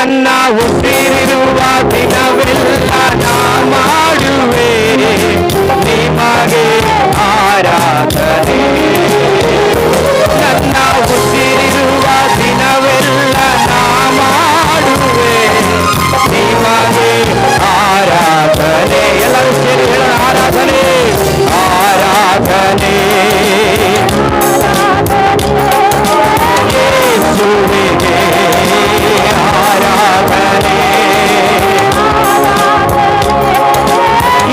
ನನ್ನ ಉಸಿರಿರುವ ದಿನವೆಲ್ಲ ನಾ ಮಾಡುವೆ ನಿಮಗೆ ಆರಾಧನೆ. ನನ್ನ ಉಸಿರಿರುವ ದಿನವೆಲ್ಲ ನಾ ಮಾಡುವೆ ನಿಮಗೆ ಆರಾಧನೆ. ಎಲ್ಲರೂ ಸೇರಿ ಹೇಳೋಣ, ಆರಾಧನೆ ಆರಾಧನೆ ಯೇಸುವಿಗೆ ಆರಾಧನೆ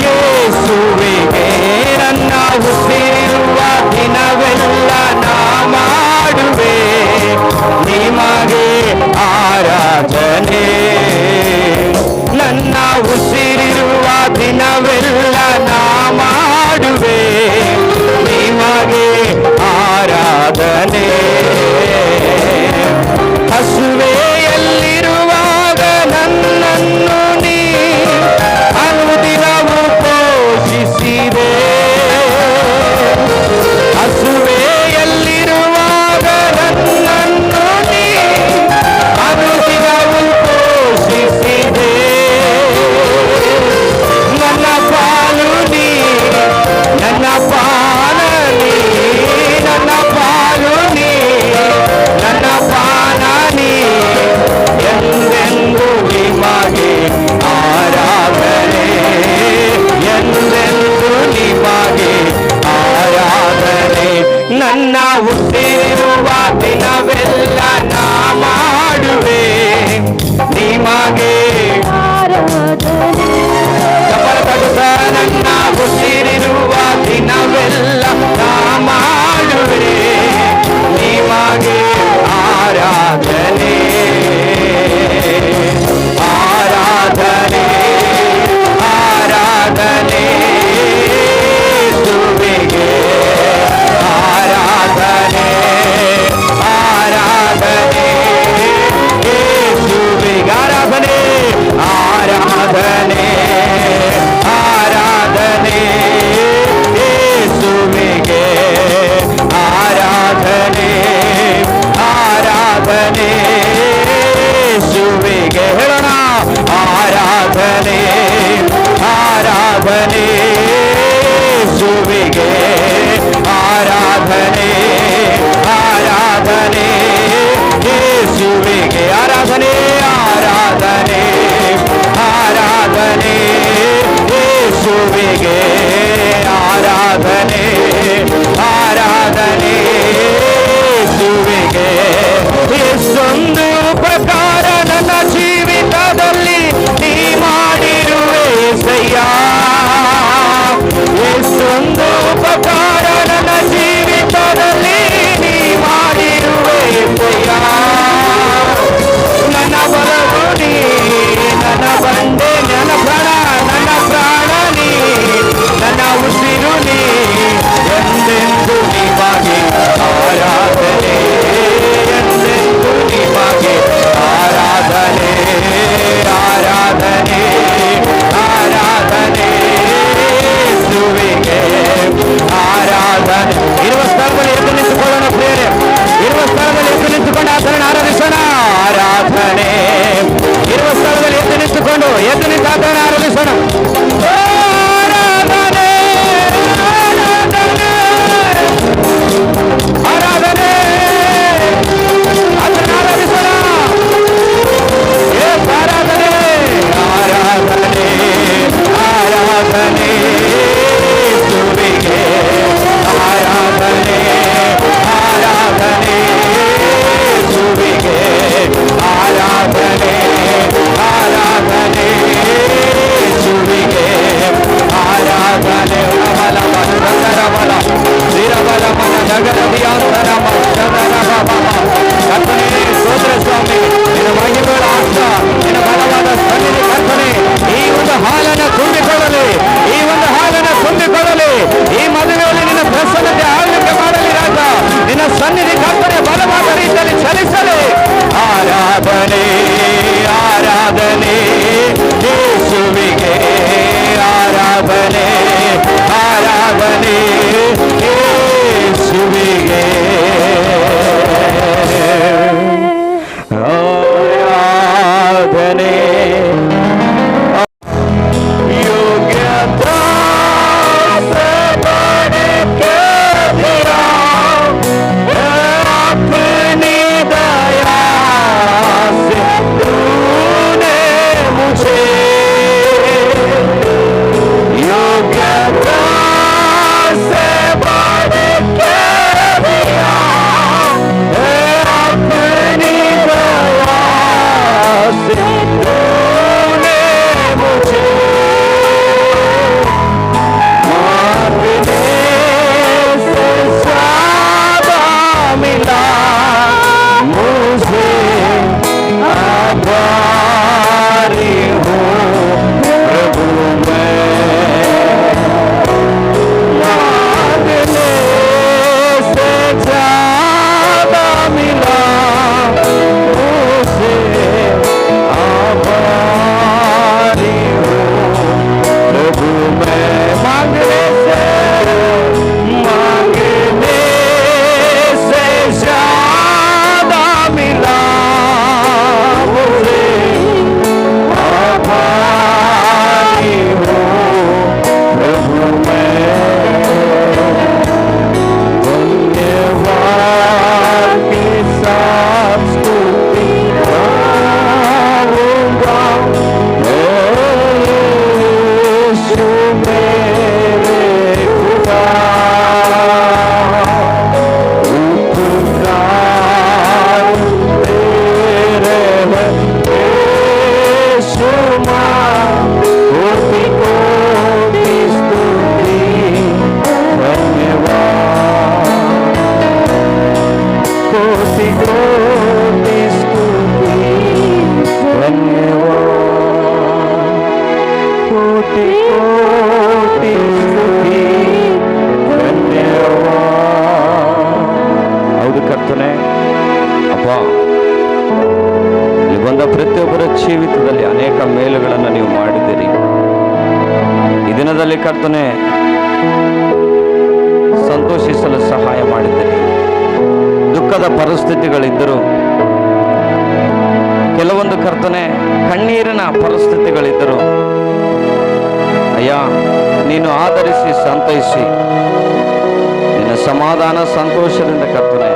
ಯೇಸುವಿಗೆ. ನನ್ನ ಉಸಿರಿರುವ ದಿನವೆಲ್ಲ ನಾ ಮಾಡುವೆ ನಿಮಗೆ ಆರಾಧನೆ. ನನ್ನ ಉಸಿರಿರುವ ದಿನವೆಲ್ಲ ನಾ ಮಾಡುವೆ ನಿಮಗೆ ಆರಾಧನೆ. ಹಸುವೆಯಲ್ಲಿರುವಾಗ ನನ್ನನ್ನು ನೀ ಅನುದಿನವೂ ಪೋಷಿಸಿದೆ. ಹಸುವೆಯಲ್ಲಿರುವಾಗ ನನ್ನನ್ನು ನೀ ಅನುದಿನವೂ ಪೋಷಿಸಿದೆ. ನನ್ನ ಪಾಲು ನೀ, ನನ್ನ ಪಾಲ ನೀ, ನನ್ನ ಪಾಲು ನೀ, ನನ್ನ ಪಾನ ನೀ. ಎಂದೆಂದು ನಿಮಗೆ ಆರಾಧನೆ, ಎಂದೆಂದು ನಿಮಗೆ ಆರಾಧನೆ. ನನ್ನ ಹುಟ್ಟಿರುವ ದಿನವೆಲ್ಲ ನಾ ಮಾಡುವೆ ನಿಮಗೆ ಆರಾಧನೆ. ನನ್ನ ಹುಟ್ಟಿರುವ ದಿನವೆಲ್ಲ ನಾ ಮಾಡುವೆ ನಿಮಗೆ ಆರಾಧನೆ ಆರಾಧನೆ ಆರಾಧನೆ ಯೇಸುವಿಗೆ ಆರಾಧನೆ ಆರಾಧನೆ ಯೇಸುವಿಗೆ ಆರಾಧನೆ ಆರಾಧನೆ ಆರಾಧನೆ ಯೇಸುವಿಗೆ ಆರಾಧನೆ ಆರಾಧನೆ ಯೇಸುವಿಗೆ. ಹೇಳೋಣ, ಆರಾಧನೆ ಆರಾಧನೆ ಯೇಸುವಿಗೆ ಆರಾಧನೆ ಆರಾಧನೆ ಯೇಸುವಿಗೆ ಆರಾಧನೆ ಆರಾಧನೆ ಆರಾಧನೆ ಯೇಸುವಿಗೆ ಆರಾಧನೆ ಆರಾಧನೆ ಯೇಸುವಿಗೆ. ಎಷ್ಟೊಂದು ಪ್ರಕಾರ ನನ್ನ ಜೀವಿತದಲ್ಲಿ ನೀ ಮಾಡಿರುವೆ ಸಯ್ಯ. ಎಷ್ಟೊಂದು ಪ್ರಕಾರ ನನ್ನ ಜೀವಿತದಲ್ಲಿ ನೀ ಮಾಡಿರುವೆ ಸಯ್ಯ. ನನ್ನ ಬಲವು ನೀ, ನನ್ನ ಬಂಡೆ, ನನ್ನ ಪ್ರಾಣ, ನನ್ನ ಪ್ರಾಣ ನೀ, ನನ್ನ ಉಸಿರು ನೀ. ಎಂದೆಂದು ನಿಮಗೆ ಆರಾಧನೆ, ಎಂದೆಂದು ನಿಮಗೆ ಆರಾಧನೆ ಆರಾಧನೆ ಆರಾಧನೆ ಯೇಸುವಿಗೆ ಆರಾಧನೆ. ಇರುವ ಸ್ಥಳದಲ್ಲಿ ಎದ್ದು ನಿಂತುಕೊಳ್ಳೋಣ ಪ್ರಿಯರೇ, ಇರುವ ಸ್ಥಳದಲ್ಲಿ ಎದ್ದು ನಿಂತುಕೊಂಡು ಆತನನ್ನು ಆರಾಧಿಸೋಣ. ಆರಾಧನೆ ಇರುವ ಸ್ಥಳದಲ್ಲಿ ಎದ್ದು ನಿಂತುಕೊಂಡು ಎದ್ದು ನಿಂತು ಆತನನ್ನು ಆರಾಧಿಸೋಣ. ಆರಾಧನೆ ಆರಾಧನೆ ಆತನನ್ನು ಆರಾಧಿಸೋಣ. ಆರಾಧನೆ ಆರಾಧನೆ ಆರಾಧನೆ ಯೇಸುವಿಗೆ ಆರಾಧನೆ ಆರಾಧನೆ ಯೇಸುವಿಗೆ ಆರಾಧನೆ ಆರಾಧನೆ ಯೇಸುವಿಗೆ ಆರಾಧನೆ. ಬಲ ಬಲ ಬಲ ವೀರಬಲ ಮನ ನಗರ ದಿಯಾಂತರ ಕರ್ತನೇ ಸ್ತೋತ್ರ ಸ್ವಾಮಿ. ನಿನ್ನ ಮಹಿಮೆಗಳ ಆಸ್ತ, ನಿನ್ನ ಬಲವಾದ ಸನ್ನಿಧಿ ಕರ್ತನೆ ಈ ಒಂದು ಹಾಲನ್ನು ತುಂಬಿಕೊಳ್ಳಲಿ, ಈ ಒಂದು ಹಾಲನ್ನು ತುಂಬಿಕೊಳ್ಳಲಿ. ಈ ಮದುವೆಯಲ್ಲಿ ನಿನ್ನ ಪ್ರಸನ್ನತೆ ಆಳ್ವಿಕೆ ಮಾಡಲಿ ರಾಜ. ನಿನ್ನ ಸನ್ನಿಧಿ ಕರ್ತನೆ ಬಲವಾದ ರೀತಿಯಲ್ಲಿ ಚಲಿಸಲಿ. ಆರಾಧನೆ ಆರಾಧನೆ ಯೇಸುವಿಗೆ ಆರಾಧನೆ ಆರಾಧನೆ ಯೇಸುವಿಗೆ ಆರಾಧನೆ ಕೋಟಿ ಕೋಟಿ ಸ್ತುತಿ ಧನ್ಯವಾದ, ಕೋಟಿ ಕೋಟಿ ಸ್ತುತಿ ಧನ್ಯವಾದ. ಹೌದು ಕರ್ತನೆ, ಅಪ್ಪ ಇಲ್ಲಿ ಬಂದ ಪ್ರತಿಯೊಬ್ಬರ ಜೀವಿತದಲ್ಲಿ ಅನೇಕ ಮೇಲುಗಳನ್ನು ನೀವು ಮಾಡಿದ್ದೀರಿ. ಈ ದಿನದಲ್ಲಿ ಕರ್ತನೆ ಸಂತೋಷಿಸಲು ಸಹಾಯ ಮಾಡಿದ್ದೀರಿ. ದುಃಖದ ಪರಿಸ್ಥಿತಿಗಳಿದ್ದರೂ, ಕೆಲವೊಂದು ಕರ್ತನೆ ಕಣ್ಣೀರಿನ ಪರಿಸ್ಥಿತಿಗಳಿದ್ದರೂ ಅಯ್ಯ ನೀನು ಆಧರಿಸಿ ಸಂತೈಸಿ ನಿನ್ನ ಸಮಾಧಾನ ಸಂತೋಷದಿಂದ ಕರ್ತನೆ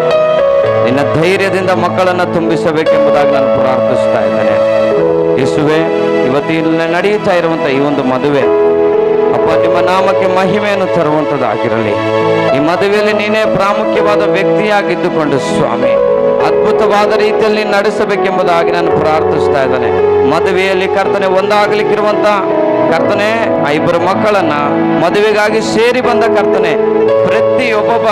ನಿನ್ನ ಧೈರ್ಯದಿಂದ ಮಕ್ಕಳನ್ನು ತುಂಬಿಸಬೇಕೆಂಬುದಾಗಿ ನಾನು ಪ್ರಾರ್ಥಿಸ್ತಾ ಇದ್ದೇನೆ. ಯೇಸುವೆ, ಇವತ್ತಿನ ನಡೆಯುತ್ತಾ ಇರುವಂಥ ಈ ಒಂದು ಮದುವೆ ಅಪ್ಪ ನಿಮ್ಮ ನಾಮಕ್ಕೆ ಮಹಿಮೆಯನ್ನು ತರುವಂಥದ್ದಾಗಿರಲಿ. ಈ ಮದುವೆಯಲ್ಲಿ ನೀನೇ ಪ್ರಾಮುಖ್ಯವಾದ ವ್ಯಕ್ತಿಯಾಗಿದ್ದುಕೊಂಡು ಸ್ವಾಮಿ ಅದ್ಭುತವಾದ ರೀತಿಯಲ್ಲಿ ನಡೆಸಬೇಕೆಂಬುದಾಗಿ ನಾನು ಪ್ರಾರ್ಥಿಸ್ತಾ ಇದ್ದೇನೆ. ಮದುವೆಯಲ್ಲಿ ಕರ್ತನೆ ಒಂದಾಗಲಿಕ್ಕಿರುವಂಥ ಕರ್ತನೆ ಆ ಇಬ್ಬರು ಮಕ್ಕಳನ್ನ ಮದುವೆಗಾಗಿ ಸೇರಿ ಬಂದ ಕರ್ತನೆ ಪ್ರತಿಯೊಬ್ಬೊಬ್ಬ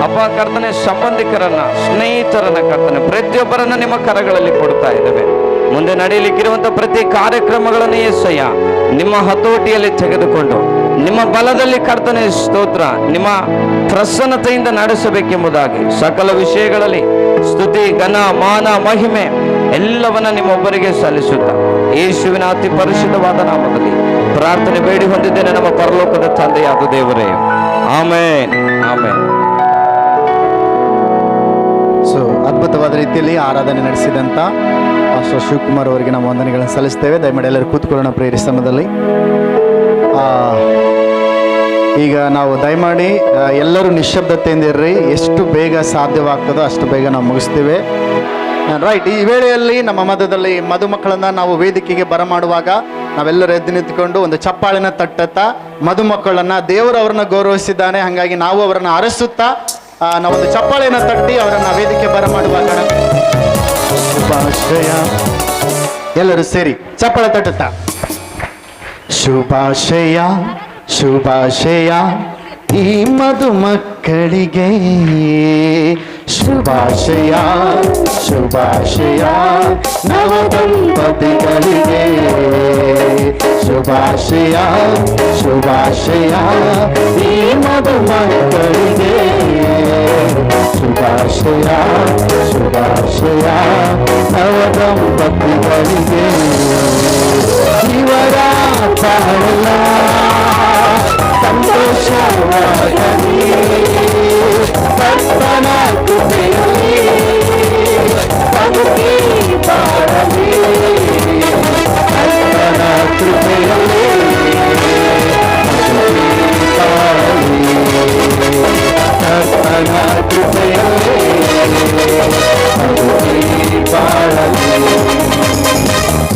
ಅಪ್ಪ ಕರ್ತನೆ ಸಂಬಂಧಿಕರನ್ನ ಸ್ನೇಹಿತರನ್ನ ಕರ್ತನೆ ಪ್ರತಿಯೊಬ್ಬರನ್ನ ನಿಮ್ಮ ಕರಗಳಲ್ಲಿ ಕೊಡ್ತಾ ಇದ್ದೇವೆ. ಮುಂದೆ ನಡೆಯಲಿಕ್ಕಿರುವಂಥ ಪ್ರತಿ ಕಾರ್ಯಕ್ರಮಗಳನ್ನು ಯೇಸಯ್ಯ ನಿಮ್ಮ ಹತೋಟಿಯಲ್ಲಿ ತೆಗೆದುಕೊಂಡು ನಿಮ್ಮ ಬಲದಲ್ಲಿ ಕರ್ತನೆ ಸ್ತೋತ್ರ ನಿಮ್ಮ ಪ್ರಸನ್ನತೆಯಿಂದ ನಡೆಸಬೇಕೆಂಬುದಾಗಿ ಸಕಲ ವಿಷಯಗಳಲ್ಲಿ ಸ್ತುತಿ ಘನ ಮಾನ ಮಹಿಮೆ ಎಲ್ಲವನ್ನ ನಿಮ್ಮೊಬ್ಬರಿಗೆ ಸಲ್ಲಿಸುತ್ತಾ ಯೇಸುವಿನ ಅತಿ ಪರಿಶುದ್ಧವಾದ ನಾಮದಲ್ಲಿ ಪ್ರಾರ್ಥನೆ ಬೇಡಿ ಹೊಂದಿದ್ದೇನೆ ನಮ್ಮ ಪರಲೋಕದ ತಂದೆಯಾದ ದೇವರೇ, ಆಮೆನ್ ಆಮೆನ್. ಸೊ ಅದ್ಭುತವಾದ ರೀತಿಯಲ್ಲಿ ಆರಾಧನೆ ನಡೆಸಿದಂಥ ಪಾಸ್ಟರ್ ಶಿವಕುಮಾರ್ ಅವರಿಗೆ ನಾವು ವಂದನೆಗಳನ್ನು ಸಲ್ಲಿಸ್ತೇವೆ. ದಯಮಾಡಿ ಎಲ್ಲರೂ ಕೂತ್ಕೊಳ್ಳೋಣ ಪ್ರೇರಿ ಸಮಯದಲ್ಲಿ. ಈಗ ನಾವು ದಯಮಾಡಿ ಎಲ್ಲರೂ ನಿಶ್ಶಬ್ದತೆಯಿಂದ ಇರ್ರಿ. ಎಷ್ಟು ಬೇಗ ಸಾಧ್ಯವಾಗ್ತದೋ ಅಷ್ಟು ಬೇಗ ನಾವು ಮುಗಿಸ್ತೇವೆ. ರೈಟ್. ಈ ವೇಳೆಯಲ್ಲಿ ನಮ್ಮ ಮಧ್ಯದಲ್ಲಿ ಮದುಮಕ್ಕಳನ್ನ ನಾವು ವೇದಿಕೆಗೆ ಬರಮಾಡುವಾಗ ನಾವೆಲ್ಲರೂ ಎದ್ದು ನಿಂತುಕೊಂಡು ಒಂದು ಚಪ್ಪಾಳಿನ ತಟ್ಟುತ್ತಾ ಮದುಮಕ್ಕಳನ್ನ ದೇವರು ಅವರನ್ನ ಗೌರವಿಸಿದ್ದಾನೆ, ಹಾಗಾಗಿ ನಾವು ಅವರನ್ನು ಅರಸುತ್ತಾ ನಾವೊಂದು ಚಪ್ಪಾಳೆಯನ್ನು ತಟ್ಟಿ ಅವರನ್ನ ವೇದಿಕೆ ಬರಮಾಡುವಾಗ ಶುಭಾಶಯ ಎಲ್ಲರೂ ಸೇರಿ ಚಪ್ಪಾಳೆ ತಟ್ಟುತ್ತಾ ಶುಭಾಶಯ ಶುಭಾಶಯ ಈ ಮದುಮಕ್ಕಳಿಗೆ ಶುಭಾಶಯ ಶುಭಾಶಯ ನವ ದಂಪತಿಗಳಿಗೆ ಶುಭಾಶಯ ಶುಭಾಶಯ ಈ ಮದುಮಕ್ಕಳಿಗೆ ಶುಭಾಶಯ ಶುಭಾಶಯ ನವ ದಂಪತಿಗಳಿಗೆ ಇವರ ಬಾಳ ಸಂತೋಷವಾಗಲಿ ಕರ್ತನ ಕೃಪೆಯಲ್ಲಿ ಬದುಕಿ ಬಾಳಲಿ ಕರ್ತನ ಕೃಪೆಯಲ್ಲಿ ಬದುಕಿ ಬಾಳಲಿ ಕರ್ತನ ಕೃಪೆಯಲ್ಲಿ ಬದುಕಿ ಬಾಳಲಿ.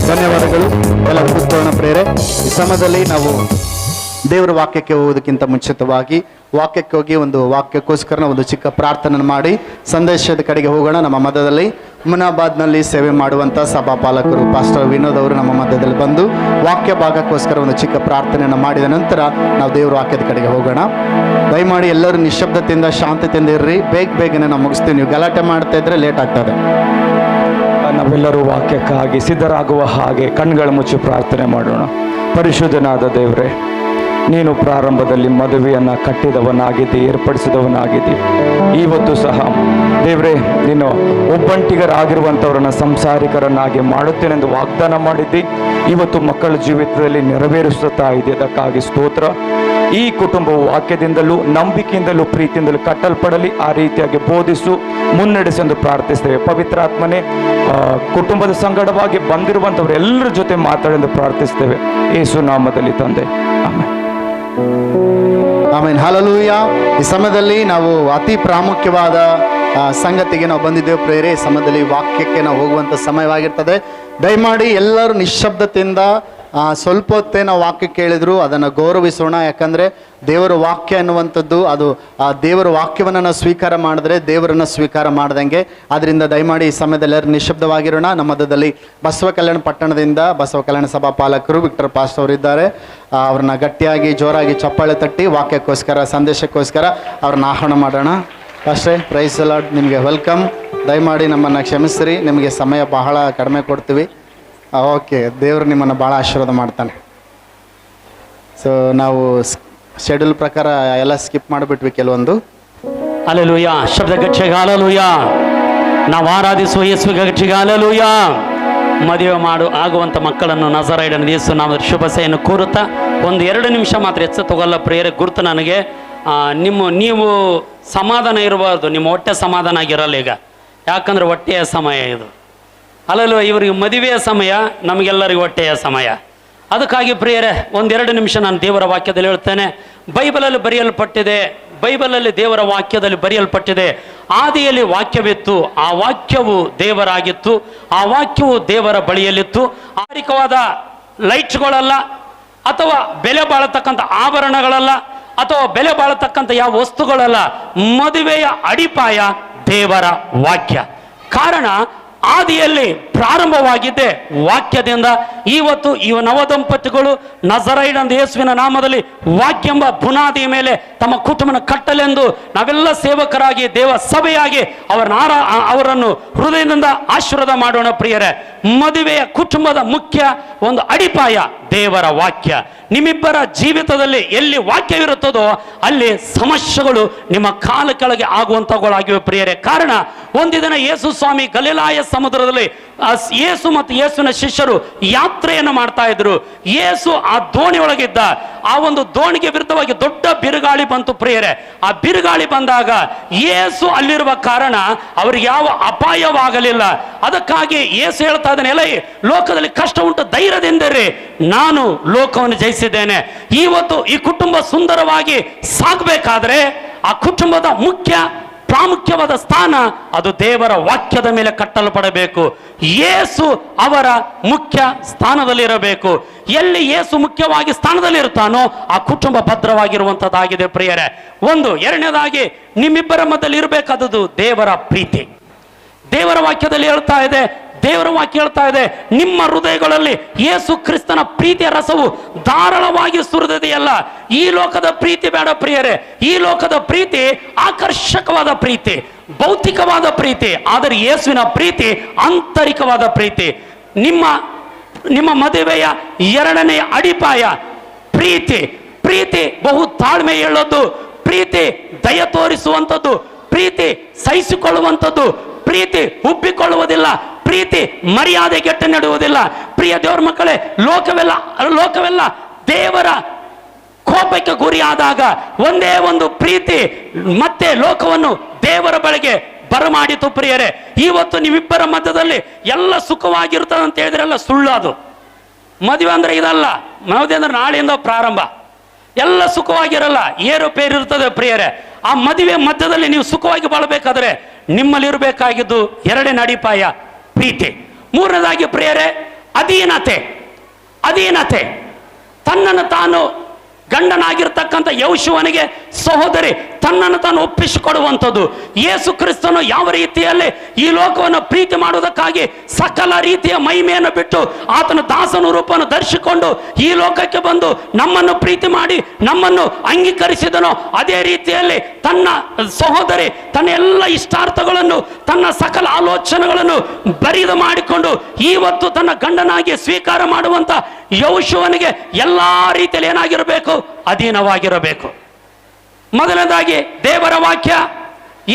ಧನ್ಯವಾದಗಳು. ಎಲ್ಲ ಕೂತ್ಕೊಳ್ಳೋಣ ಪ್ರೇರೆ. ಈ ಸಮಯದಲ್ಲಿ ನಾವು ದೇವರ ವಾಕ್ಯಕ್ಕೆ ಹೋಗೋದಕ್ಕಿಂತ ಮುಂಚಿತವಾಗಿ ವಾಕ್ಯಕ್ಕೆ ಹೋಗಿ ಒಂದು ವಾಕ್ಯಕ್ಕೋಸ್ಕರ ಒಂದು ಚಿಕ್ಕ ಪ್ರಾರ್ಥನೆ ಮಾಡಿ ಸಂದೇಶದ ಕಡೆಗೆ ಹೋಗೋಣ. ನಮ್ಮ ಮಧ್ಯದಲ್ಲಿ ಮುನಾಬಾದ್ನಲ್ಲಿ ಸೇವೆ ಮಾಡುವಂಥ ಸಭಾಪಾಲಕರು ಪಾಸ್ಟರ್ ವಿನೋದ್ ಅವರು ನಮ್ಮ ಮಧ್ಯದಲ್ಲಿ ಬಂದು ವಾಕ್ಯ ಭಾಗಕ್ಕೋಸ್ಕರ ಒಂದು ಚಿಕ್ಕ ಪ್ರಾರ್ಥನೆಯನ್ನು ಮಾಡಿದ ನಂತರ ನಾವು ದೇವರ ವಾಕ್ಯದ ಕಡೆಗೆ ಹೋಗೋಣ. ದಯಮಾಡಿ ಎಲ್ಲರೂ ನಿಶ್ಶಬ್ದತೆಯಿಂದ ಶಾಂತತೆಯಿಂದ ಇರ್ರಿ. ಬೇಗನೆ ನಾವು ಮುಗಿಸ್ತೀವಿ. ನೀವು ಗಲಾಟೆ ಮಾಡ್ತಾ ಇದ್ರೆ ಲೇಟ್ ಆಗ್ತದೆ. ನಾವೆಲ್ಲರೂ ವಾಕ್ಯಕ್ಕಾಗಿ ಸಿದ್ಧರಾಗುವ ಹಾಗೆ ಕಣ್ಗಳು ಮುಚ್ಚಿ ಪ್ರಾರ್ಥನೆ ಮಾಡೋಣ. ಪರಿಶುದ್ಧನಾದ ದೇವರೇ, ನೀನು ಪ್ರಾರಂಭದಲ್ಲಿ ಮದುವೆಯನ್ನು ಕಟ್ಟಿದವನಾಗಿದ್ದಿ, ಏರ್ಪಡಿಸಿದವನಾಗಿದ್ದಿ. ಇವತ್ತು ಸಹ ದೇವರೇ, ನೀನು ಒಬ್ಬಂಟಿಗರಾಗಿರುವಂಥವ್ರನ್ನ ಸಂಸಾರಿಕರನ್ನಾಗಿ ಮಾಡುತ್ತೇನೆಂದು ವಾಗ್ದಾನ ಮಾಡಿದ್ದಿ. ಇವತ್ತು ಮಕ್ಕಳ ಜೀವಿತದಲ್ಲಿ ನೆರವೇರಿಸುತ್ತಾ ಇದೆ. ಅದಕ್ಕಾಗಿ ಸ್ತೋತ್ರ. ಈ ಕುಟುಂಬವು ವಾಕ್ಯದಿಂದಲೂ ನಂಬಿಕೆಯಿಂದಲೂ ಪ್ರೀತಿಯಿಂದಲೂ ಕಟ್ಟಲ್ಪಡಲಿ. ಆ ರೀತಿಯಾಗಿ ಬೋಧಿಸು, ಮುನ್ನಡೆಸೆಂದು ಪ್ರಾರ್ಥಿಸ್ತೇವೆ. ಪವಿತ್ರಾತ್ಮನೇ, ಕುಟುಂಬದ ಸಂಗಡವಾಗಿ ಬಂದಿರುವಂಥವರೆಲ್ಲರ ಜೊತೆ ಮಾತಾಡೆಂದು ಪ್ರಾರ್ಥಿಸ್ತೇವೆ. ಯೇಸು ನಾಮದಲ್ಲಿ ತಂದೆ, ಆಮೆನ್. ಆಮೇನ್. ಹಲ್ಲೆಲೂಯಾ. ಈ ಸಮಯದಲ್ಲಿ ನಾವು ಅತಿ ಪ್ರಾಮುಖ್ಯವಾದ ಸಂಗತಿಗೆ ನಾವು ಬಂದಿದ್ದೇವೆ ಪ್ರೇರೆ. ಈ ಸಮಯದಲ್ಲಿ ವಾಕ್ಯಕ್ಕೆ ನಾವು ಹೋಗುವಂಥ ಸಮಯವಾಗಿರ್ತದೆ. ದಯಮಾಡಿ ಎಲ್ಲರೂ ನಿಶ್ಶಬ್ದತೆಯಿಂದ ಸ್ವಲ್ಪ ಹೊತ್ತೇ ನಾವು ವಾಕ್ಯ ಕೇಳಿದ್ರು ಅದನ್ನು ಗೌರವಿಸೋಣ. ಯಾಕಂದರೆ ದೇವರ ವಾಕ್ಯ ಅನ್ನುವಂಥದ್ದು ಅದು ಆ ದೇವರ ವಾಕ್ಯವನ್ನು ನಾವು ಸ್ವೀಕಾರ ಮಾಡಿದ್ರೆ ದೇವರನ್ನು ಸ್ವೀಕಾರ ಮಾಡ್ದಂಗೆ. ಆದ್ದರಿಂದ ದಯಮಾಡಿ ಈ ಸಮಯದಲ್ಲಿ ಎಲ್ಲರೂ ನಿಶ್ಶಬ್ದವಾಗಿರೋಣ. ನಮ್ಮ ಮಧ್ಯದಲ್ಲಿ ಬಸವ ಕಲ್ಯಾಣ ಪಟ್ಟಣದಿಂದ ಬಸವ ಕಲ್ಯಾಣ ಸಭಾ ಪಾಲಕರು ವಿಕ್ಟರ್ ಪಾಸ್ಟ್ ಅವರಿದ್ದಾರೆ. ಅವ್ರನ್ನ ಗಟ್ಟಿಯಾಗಿ ಜೋರಾಗಿ ಚಪ್ಪಾಳೆ ತಟ್ಟಿ ವಾಕ್ಯಕ್ಕೋಸ್ಕರ ಸಂದೇಶಕ್ಕೋಸ್ಕರ ಅವ್ರನ್ನ ಆಹ್ವಾನ ಮಾಡೋಣ. ಅಷ್ಟೇ. Praise the lord. ನಿಮಗೆ ವೆಲ್ಕಮ್. ದಯಮಾಡಿ ನಮ್ಮನ್ನು ಕ್ಷಮಿಸ್ರಿ, ನಿಮಗೆ ಸಮಯ ಬಹಳ ಕಡಿಮೆ ಕೊಡ್ತೀವಿ. ಓಕೆ, ದೇವರು ನಿಮ್ಮನ್ನು ಭಾಳ ಆಶೀರ್ವಾದ ಮಾಡ್ತಾನೆ. ಸೊ ನಾವು ಶೆಡ್ಯೂಲ್ ಪ್ರಕಾರ ಎಲ್ಲ ಸ್ಕಿಪ್ ಮಾಡಿಬಿಟ್ವಿ ಕೆಲವೊಂದು. ಅಲ್ಲೆಲೂಯ, ಶಬ್ದ ಗಟ್ಟಿಗೆ ಅಲ್ಲೆಲೂಯ. ನಾವು ಆರಾಧಿಸುವ ಯೇಸುವಿಗೆ ಗಟ್ಟಿಗೆ ಅಲ್ಲೆಲೂಯ. ಮದುವೆ ಆಗುವಂಥ ಮಕ್ಕಳನ್ನು ನಜರೇಡನ ಯೇಸು ನಾಮದ ಶುಭಸೆಯನ್ನು ಕೋರುತ್ತಾ 1-2 ನಿಮಿಷ ಮಾತ್ರ ಹೆಚ್ಚು ತಗೊಲ್ಲ ಪ್ರಿಯರೇ. ಗುರುತು ನನಗೆ ನೀವು ಸಮಾಧಾನ ಇರಬಾರ್ದು, ನಿಮ್ಮ ಹೊಟ್ಟೆ ಸಮಾಧಾನ ಆಗಿರಲ್ಲ ಈಗ, ಯಾಕಂದ್ರೆ ಹೊಟ್ಟೆಯ ಸಮಯ ಇದು. ಅಲ್ಲಲ್ವ, ಇವರಿಗೆ ಮದುವೆಯ ಸಮಯ, ನಮಗೆಲ್ಲರಿಗೂ ಹೊಟ್ಟೆಯ ಸಮಯ. ಅದಕ್ಕಾಗಿ ಪ್ರಿಯರೇ 1-2 ನಿಮಿಷ ನಾನು ದೇವರ ವಾಕ್ಯದಲ್ಲಿ ಹೇಳ್ತೇನೆ. ಬೈಬಲಲ್ಲಿ ಬರೆಯಲ್ಪಟ್ಟಿದೆ, ಬೈಬಲಲ್ಲಿ ದೇವರ ವಾಕ್ಯದಲ್ಲಿ ಬರೆಯಲ್ಪಟ್ಟಿದೆ, ಆದಿಯಲ್ಲಿ ವಾಕ್ಯವಿತ್ತು, ಆ ವಾಕ್ಯವು ದೇವರಾಗಿತ್ತು, ಆ ವಾಕ್ಯವು ದೇವರ ಬಳಿಯಲ್ಲಿತ್ತು. ಆಧುನಿಕವಾದ ಲೈಟ್ಸ್ಗಳಲ್ಲ, ಅಥವಾ ಬೆಲೆ ಬಾಳತಕ್ಕಂಥ ಆಭರಣಗಳಲ್ಲ, ಅಥವಾ ಬೆಲೆ ಬಾಳತಕ್ಕಂಥ ಯಾವ ವಸ್ತುಗಳಲ್ಲ. ಮದುವೆಯ ಅಡಿಪಾಯ ದೇವರ ವಾಕ್ಯ. ಕಾರಣ ಆದಿಯಲ್ಲಿ ಪ್ರಾರಂಭವಾಗಿದ್ದೆ ವಾಕ್ಯದಿಂದ. ಇವತ್ತು ಈ ನವದಂಪತಿಗಳು ನಜರೇಡನ ಯೇಸುವಿನ ನಾಮದಲ್ಲಿ ವಾಕ್ಯ ಎಂಬ ಬುನಾದಿಯ ಮೇಲೆ ತಮ್ಮ ಕುಟುಂಬನ ಕಟ್ಟಲೆಂದು ನಾವೆಲ್ಲ ಸೇವಕರಾಗಿ ದೇವ ಸಭೆಯಾಗಿ ಅವರನ್ನು ಹೃದಯದಿಂದ ಆಶೀರ್ವಾದ ಮಾಡೋಣ ಪ್ರಿಯರೇ. ಮದುವೆಯ ಕುಟುಂಬದ ಮುಖ್ಯ ಒಂದು ಅಡಿಪಾಯ ದೇವರ ವಾಕ್ಯ. ನಿಮ್ಮಿಬ್ಬರ ಜೀವಿತದಲ್ಲಿ ಎಲ್ಲಿ ವಾಕ್ಯವಿರುತ್ತದೋ ಅಲ್ಲಿ ಸಮಸ್ಯೆಗಳು ನಿಮ್ಮ ಕಾಲ ಕೆಳಗೆ ಆಗುವಂತವುಗಳಾಗಿವೆ ಪ್ರಿಯರೇ. ಕಾರಣ ಒಂದು ದಿನ ಯೇಸು ಸ್ವಾಮಿ ಗಲಿಲಾಯ ಸಮುದ್ರದಲ್ಲಿ ಯೇಸು ಮತ್ತು ಯೇಸುವಿನ ಶಿಷ್ಯರು ಯಾತ್ರೆಯನ್ನು ಮಾಡ್ತಾ ಇದ್ರು. ಯೇಸು ಆ ದೋಣಿ ಒಳಗಿದ್ದ. ಆ ಒಂದು ದೋಣಿಗೆ ವಿರುದ್ಧವಾಗಿ ದೊಡ್ಡ ಬಿರುಗಾಳಿ ಬಂತು ಪ್ರಿಯರೇ. ಆ ಬಿರುಗಾಳಿ ಬಂದಾಗ ಯೇಸು ಅಲ್ಲಿರುವ ಕಾರಣ ಅವರಿಗೆ ಯಾವ ಅಪಾಯವಾಗಲಿಲ್ಲ. ಅದಕ್ಕಾಗಿ ಯೇಸು ಹೇಳ್ತಾ ಇದ್ದಾನೆ, ಎಲೈ ಲೋಕದಲ್ಲಿ ಕಷ್ಟ ಉಂಟು, ಧೈರ್ಯದಿಂದಿರಿ, ನಾನು ಲೋಕವನ್ನು ಜಯಿಸಿದ್ದೇನೆ. ಇವತ್ತು ಈ ಕುಟುಂಬ ಸುಂದರವಾಗಿ ಸಾಗಬೇಕಾದ್ರೆ ಆ ಕುಟುಂಬದ ಮುಖ್ಯ ಪ್ರಾಮುಖ್ಯವಾದ ಸ್ಥಾನ ಅದು ದೇವರ ವಾಕ್ಯದ ಮೇಲೆ ಕಟ್ಟಲ್ಪಡಬೇಕು. ಯೇಸು ಅವರ ಮುಖ್ಯ ಸ್ಥಾನದಲ್ಲಿರಬೇಕು. ಎಲ್ಲಿ ಯೇಸು ಮುಖ್ಯವಾಗಿ ಸ್ಥಾನದಲ್ಲಿ ಇರ್ತಾನೋ ಆ ಕುಟುಂಬ ಭದ್ರವಾಗಿರುವಂತದ್ದಾಗಿದೆ ಪ್ರಿಯರೇ. ಎರಡನೇದಾಗಿ ನಿಮ್ಮಿಬ್ಬರ ಮಧ್ಯದಲ್ಲಿ ಇರಬೇಕಾದದ್ದು ದೇವರ ಪ್ರೀತಿ. ದೇವರ ವಾಕ್ಯದಲ್ಲಿ ದೇವರ ವಾಕ್ಯ ಹೇಳ್ತಾ ಇದೆ, ನಿಮ್ಮ ಹೃದಯಗಳಲ್ಲಿ ಯೇಸು ಕ್ರಿಸ್ತನ ಪ್ರೀತಿಯ ರಸವು ಧಾರಾಳವಾಗಿ ಸುರಿದಿದೆಯಲ್ಲ. ಈ ಲೋಕದ ಪ್ರೀತಿ ಬೇಡ ಪ್ರಿಯರೇ. ಈ ಲೋಕದ ಪ್ರೀತಿ ಆಕರ್ಷಕವಾದ ಪ್ರೀತಿ, ಭೌತಿಕವಾದ ಪ್ರೀತಿ. ಆದರೆ ಯೇಸುವಿನ ಪ್ರೀತಿ ಆಂತರಿಕವಾದ ಪ್ರೀತಿ. ನಿಮ್ಮ ಮದುವೆಯ ಎರಡನೆಯ ಅಡಿಪಾಯ ಪ್ರೀತಿ. ಪ್ರೀತಿ ಬಹು ತಾಳ್ಮೆ ಹೇಳೋದು, ಪ್ರೀತಿ ದಯ ತೋರಿಸುವಂಥದ್ದು, ಪ್ರೀತಿ ಸಹಿಸಿಕೊಳ್ಳುವಂಥದ್ದು, ಪ್ರೀತಿ ಉಬ್ಬಿಕೊಳ್ಳುವುದಿಲ್ಲ, ಪ್ರೀತಿ ಮರ್ಯಾದೆ ಕೆಟ್ಟು ನೆಡುವುದಿಲ್ಲ. ಪ್ರಿಯ ದೇವರ ಮಕ್ಕಳೇ, ಲೋಕವೆಲ್ಲ ದೇವರ ಕೋಪಕ್ಕೆ ಗುರಿಯಾದಾಗ ಒಂದೇ ಒಂದು ಪ್ರೀತಿ ಮತ್ತೆ ಲೋಕವನ್ನು ದೇವರ ಬಳಿಗೆ ಬರಮಾಡಿತು ಪ್ರಿಯರೇ. ಇವತ್ತು ನೀವಿಬ್ಬರ ಮಧ್ಯದಲ್ಲಿ ಎಲ್ಲ ಸುಖವಾಗಿರ್ತದೆ ಅಂತ ಹೇಳಿದ್ರೆಲ್ಲ ಸುಳ್ಳದು. ಮದುವೆ ಅಂದ್ರೆ ಇದಲ್ಲ. ಮದುವೆ ಅಂದ್ರೆ ನಾಳೆಯಿಂದ ಪ್ರಾರಂಭ. ಎಲ್ಲ ಸುಖವಾಗಿರಲ್ಲ, ಏರುಪೇರು ಇರ್ತದೆ ಪ್ರಿಯರೇ. ಆ ಮದುವೆ ಮಧ್ಯದಲ್ಲಿ ನೀವು ಸುಖವಾಗಿ ಬಾಳಬೇಕಾದ್ರೆ ನಿಮ್ಮಲ್ಲಿ ಇರಬೇಕಾಗಿದ್ದು ಎರಡನೇ ಅಡಿಪಾಯ ಪ್ರೀತಿ. ಮೂರನೇದಾಗಿ ಪ್ರಿಯರೇ, ಅಧೀನತೆ. ತನ್ನನ್ನು ತಾನು ಗಂಡನಾಗಿರ್ತಕ್ಕಂಥ ಯೌಶುವನಿಗೆ ಸಹೋದರಿ ತನ್ನನ್ನು ತಾನು ಒಪ್ಪಿಸಿಕೊಡುವಂಥದ್ದು. ಯೇಸು ಕ್ರಿಸ್ತನು ಯಾವ ರೀತಿಯಲ್ಲಿ ಈ ಲೋಕವನ್ನು ಪ್ರೀತಿ ಮಾಡುವುದಕ್ಕಾಗಿ ಸಕಲ ರೀತಿಯ ಮಹಿಮೆಯನ್ನು ಬಿಟ್ಟು ಆತನ ದಾಸನ ರೂಪವನ್ನು ಧರಿಸಿಕೊಂಡು ಈ ಲೋಕಕ್ಕೆ ಬಂದು ನಮ್ಮನ್ನು ಪ್ರೀತಿ ಮಾಡಿ ನಮ್ಮನ್ನು ಅಂಗೀಕರಿಸಿದನೋ ಅದೇ ರೀತಿಯಲ್ಲಿ ತನ್ನ ಸಹೋದರಿ ತನ್ನ ಎಲ್ಲ ಇಷ್ಟಾರ್ಥಗಳನ್ನು, ತನ್ನ ಸಕಲ ಆಲೋಚನೆಗಳನ್ನು ಬರಿದು ಮಾಡಿಕೊಂಡು ಇವತ್ತು ತನ್ನ ಗಂಡನಾಗಿ ಸ್ವೀಕಾರ ಮಾಡುವಂತ ಯೌಶುವನಿಗೆ ಎಲ್ಲಾ ರೀತಿಯಲ್ಲಿ ಏನಾಗಿರಬೇಕು? ಅಧೀನವಾಗಿರಬೇಕು. ಮೊದಲನೇದಾಗಿ ದೇವರ ವಾಕ್ಯ,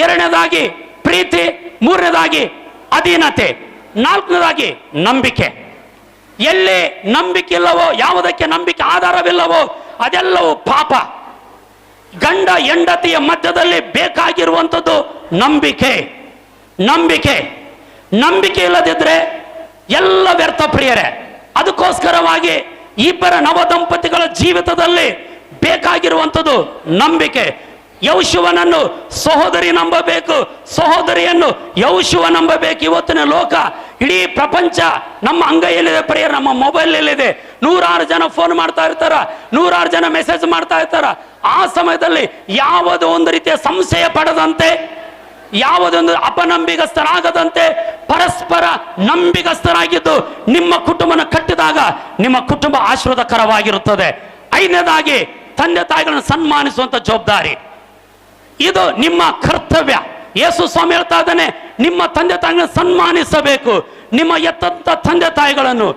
ಎರಡನೇದಾಗಿ ಪ್ರೀತಿ, ಮೂರನೇದಾಗಿ ಅಧೀನತೆ, ನಾಲ್ಕನೇದಾಗಿ ನಂಬಿಕೆ. ಎಲ್ಲಿ ನಂಬಿಕೆ ಇಲ್ಲವೋ, ಯಾವುದಕ್ಕೆ ನಂಬಿಕೆ ಆಧಾರವಿಲ್ಲವೋ ಅದೆಲ್ಲವೂ ಪಾಪ. ಗಂಡ ಹೆಂಡತಿಯ ಮಧ್ಯದಲ್ಲಿ ಬೇಕಾಗಿರುವಂಥದ್ದು ನಂಬಿಕೆ. ನಂಬಿಕೆ ಇಲ್ಲದಿದ್ರೆ ಎಲ್ಲ ವ್ಯರ್ಥ ಪ್ರಿಯರೇ. ಅದಕ್ಕೋಸ್ಕರವಾಗಿ ಇಬ್ಬರ ನವದಂಪತಿಗಳ ಜೀವಿತದಲ್ಲಿ ಬೇಕಾಗಿರುವಂಥದ್ದು ನಂಬಿಕೆ. ಯೌಶುವನನ್ನು ಸಹೋದರಿ ನಂಬಬೇಕು, ಸಹೋದರಿಯನ್ನು ಯೌಶುವ ನಂಬಬೇಕು. ಇವತ್ತಿನ ಲೋಕ, ಇಡೀ ಪ್ರಪಂಚ ನಮ್ಮ ಅಂಗೈಯಲ್ಲಿದೆ ಪ್ರಿಯರೇ, ನಮ್ಮ ಮೊಬೈಲಲ್ಲಿದೆ. 100 ಜನ ಫೋನ್ ಮಾಡ್ತಾ ಇರ್ತಾರ, 100 ಜನ ಮೆಸೇಜ್ ಮಾಡ್ತಾ ಇರ್ತಾರ. ಆ ಸಮಯದಲ್ಲಿ ಯಾವುದೋ ಒಂದು ರೀತಿಯ ಸಂಶಯ ಪಡದಂತೆ, ಯಾವುದೊಂದು ಅಪನಂಬಿಗಸ್ತರಾಗದಂತೆ ಪರಸ್ಪರ ನಂಬಿಗಸ್ತರಾಗಿದ್ದು ನಿಮ್ಮ ಕುಟುಂಬನ ಕಟ್ಟಿದಾಗ ನಿಮ್ಮ ಕುಟುಂಬ ಆಶೀರ್ವಾದಕರವಾಗಿರುತ್ತದೆ. ಐದನೇದಾಗಿ ತಂದೆ ತಾಯಿಗಳನ್ನು ಸನ್ಮಾನಿಸುವಂತ ಜವಾಬ್ದಾರಿ. ಇದು ನಿಮ್ಮ ಕರ್ತವ್ಯ. ಯೇಸು ಸ್ವಾಮಿ ಹೇಳ್ತಾ ಇದ್ದಾನೆ, ನಿಮ್ಮ ತಂದೆ ತಾಯಿಗಳನ್ನು ಸನ್ಮಾನಿಸಬೇಕು. ನಿಮ್ಮ ಎತ್ತಂತ ತಂದೆ ತಾಯಿಗಳನ್ನು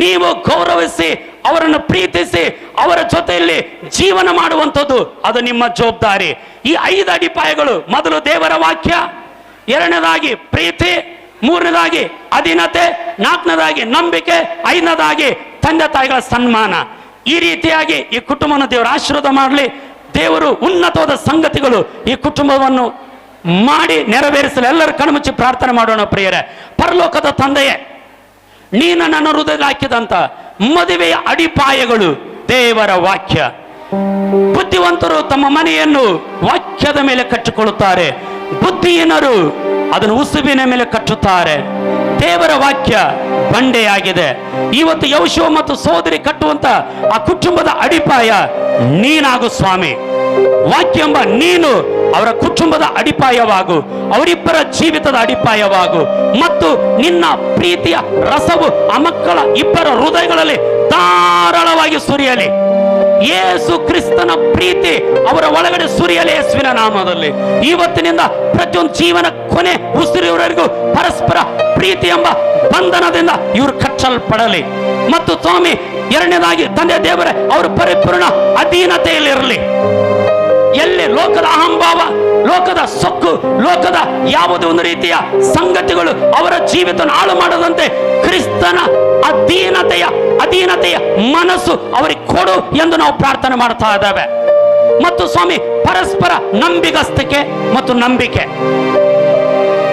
ನೀವು ಗೌರವಿಸಿ, ಅವರನ್ನು ಪ್ರೀತಿಸಿ, ಅವರ ಜೊತೆಯಲ್ಲಿ ಜೀವನ ಮಾಡುವಂಥದ್ದು ಅದು ನಿಮ್ಮ ಜವಾಬ್ದಾರಿ. ಈ 5 ಅಡಿಪಾಯಗಳು, ಮೊದಲು ದೇವರ ವಾಕ್ಯ, 2ನೇದಾಗಿ ಪ್ರೀತಿ, 3ನೇದಾಗಿ ಅಧೀನತೆ, 4ನೇದಾಗಿ ನಂಬಿಕೆ, 5ನೇದಾಗಿ ತಂದೆ ತಾಯಿಗಳ ಸನ್ಮಾನ. ಈ ರೀತಿಯಾಗಿ ಈ ಕುಟುಂಬವನ್ನು ದೇವರ ಆಶೀರ್ವಾದ ಮಾಡಲಿ. ದೇವರು ಉನ್ನತವಾದ ಸಂಗತಿಗಳು ಈ ಕುಟುಂಬವನ್ನು ಮಾಡಿ ನೆರವೇರಿಸಲು ಎಲ್ಲರೂ ಕಣ್ಮುಚ್ಚಿ ಪ್ರಾರ್ಥನೆ ಮಾಡೋಣ. ಪ್ರಿಯರೇ, ಪರಲೋಕದ ತಂದೆಯೇ, ನೀನು ನನ್ನ ಹೃದಯದಲ್ಲಿ ಹಾಕಿದಂತ ಮದುವೆಯ ಅಡಿಪಾಯಗಳು ದೇವರ ವಾಕ್ಯ. ಬುದ್ಧಿವಂತರು ತಮ್ಮ ಮನೆಯನ್ನು ವಾಕ್ಯದ ಮೇಲೆ ಕಟ್ಟಿಕೊಳ್ಳುತ್ತಾರೆ, ಬುದ್ಧಿಹೀನರು ಅದನ್ನು ಉಸುಬಿನ ಮೇಲೆ ಕಟ್ಟುತ್ತಾರೆ. ದೇವರ ವಾಕ್ಯ ಬಂಡೆಯಾಗಿದೆ. ಇವತ್ತು ಯೌಶುವ ಮತ್ತು ಸೋದರಿ ಕಟ್ಟುವಂತ ಆ ಕುಟುಂಬದ ಅಡಿಪಾಯ ನೀನಾಗು ಸ್ವಾಮಿ. ವಾಕ್ಯ ಎಂಬ ನೀನು ಅವರ ಕುಟುಂಬದ ಅಡಿಪಾಯವಾಗು, ಅವರಿಬ್ಬರ ಜೀವಿತದ ಅಡಿಪಾಯವಾಗು, ಮತ್ತು ನಿನ್ನ ಪ್ರೀತಿಯ ರಸವು ಆ ಮಕ್ಕಳ ಇಬ್ಬರ ಹೃದಯಗಳಲ್ಲಿ ಧಾರಾಳವಾಗಿ ಸುರಿಯಲಿ. ಯೇಸು ಕ್ರಿಸ್ತನ ಪ್ರೀತಿ ಅವರ ಒಳಗಡೆ ಸುರಿಯಲಿ ಯೇಸುವಿನ ನಾಮದಲ್ಲಿ. ಇವತ್ತಿನಿಂದ ಪ್ರತಿಯೊಂದು ಜೀವನ ಕೊನೆ ಉಸಿರಿಯವರೆಗೂ ಪರಸ್ಪರ ಪ್ರೀತಿ ಎಂಬ ಬಂಧನದಿಂದ ಇವರು ಕಟ್ಟಲ್ಪಡಲಿ. ಮತ್ತು ಸ್ವಾಮಿ, 2ನೇದಾಗಿ ತಂದೆ ದೇವರೇ, ಅವರು ಪರಿಪೂರ್ಣ ಅಧೀನತೆಯಲ್ಲಿರಲಿ. ಎಲ್ಲಿ ಲೋಕದ ಅಹಂಭಾವ, ಲೋಕದ ಸೊಕ್ಕು, ಲೋಕದ ಯಾವುದೇ ಒಂದು ರೀತಿಯ ಸಂಗತಿಗಳು ಅವರ ಜೀವಿತ ಹಾಳು ಮಾಡದಂತೆ ಕ್ರಿಸ್ತನ ಅಧೀನತೆಯ ಮನಸ್ಸು ಅವರಿಗೆ ಕೊಡು ಎಂದು ನಾವು ಪ್ರಾರ್ಥನೆ ಮಾಡ್ತಾ ಇದ್ದೇವೆ. ಮತ್ತು ಸ್ವಾಮಿ, ಪರಸ್ಪರ ನಂಬಿಗಸ್ತಿಕೆ ಮತ್ತು ನಂಬಿಕೆ.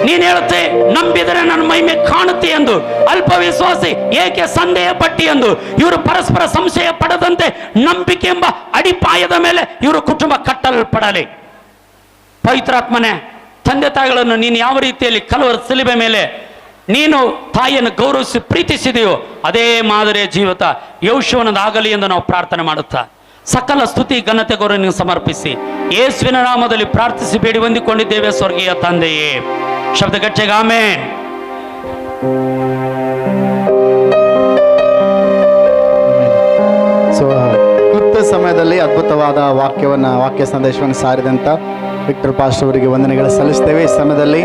ನೀನು ಹೇಳುತ್ತೆ, ನಂಬಿದರೆ ನನ್ನ ಮಹಿಮೆ ಕಾಣುತ್ತೆ ಎಂದು. ಅಲ್ಪ ವಿಶ್ವಾಸಿ ಏಕೆ ಸಂದೇಹ ಪಟ್ಟಿ ಎಂದು. ಇವರು ಪರಸ್ಪರ ಸಂಶಯ ಪಡದಂತೆ ನಂಬಿಕೆ ಎಂಬ ಅಡಿಪಾಯದ ಮೇಲೆ ಇವರು ಕುಟುಂಬ ಕಟ್ಟಲ್ಪಡಲಿ. ಪವಿತ್ರಾತ್ಮನೆ, ತಂದೆ ತಾಯಿಗಳನ್ನು ನೀನು ಯಾವ ರೀತಿಯಲ್ಲಿ ಕಲವರ ಸಿಲುಬೆ ಮೇಲೆ ನೀನು ತಾಯಿಯನ್ನು ಗೌರವಿಸಿ ಪ್ರೀತಿಸಿದೆಯೋ ಅದೇ ಮಾದರಿಯ ಜೀವಿತ ಯೌಶುವನದಾಗಲಿ ಎಂದು ನಾವು ಪ್ರಾರ್ಥನೆ ಮಾಡುತ್ತಾ ಸಕಲ ಸ್ತುತಿ ಘನತೆ ಗೌರವ ಸಮರ್ಪಿಸಿ ಯೇಸುವಿನ ನಾಮದಲ್ಲಿ ಪ್ರಾರ್ಥಿಸಿ ಬೇಡಿ ಹೊಂದಿಕೊಂಡಿದ್ದೇವೆ ಸ್ವರ್ಗೀಯ ತಂದೆಯೇ. ಶಬ್ದ ಗಚ್ಚೆಗೆ ಆಮೆನ್. ಸೊ ಕ್ಲುಪ್ತ ಸಮಯದಲ್ಲಿ ಅದ್ಭುತವಾದ ವಾಕ್ಯ ಸಂದೇಶವನ್ನು ಸಾರಿದಂಥ ವಿಕ್ಟರ್ ಪಾಸ್ಟರ್ ಅವರಿಗೆ ವಂದನೆಗಳು ಸಲ್ಲಿಸ್ತೇವೆ. ಈ ಸಮಯದಲ್ಲಿ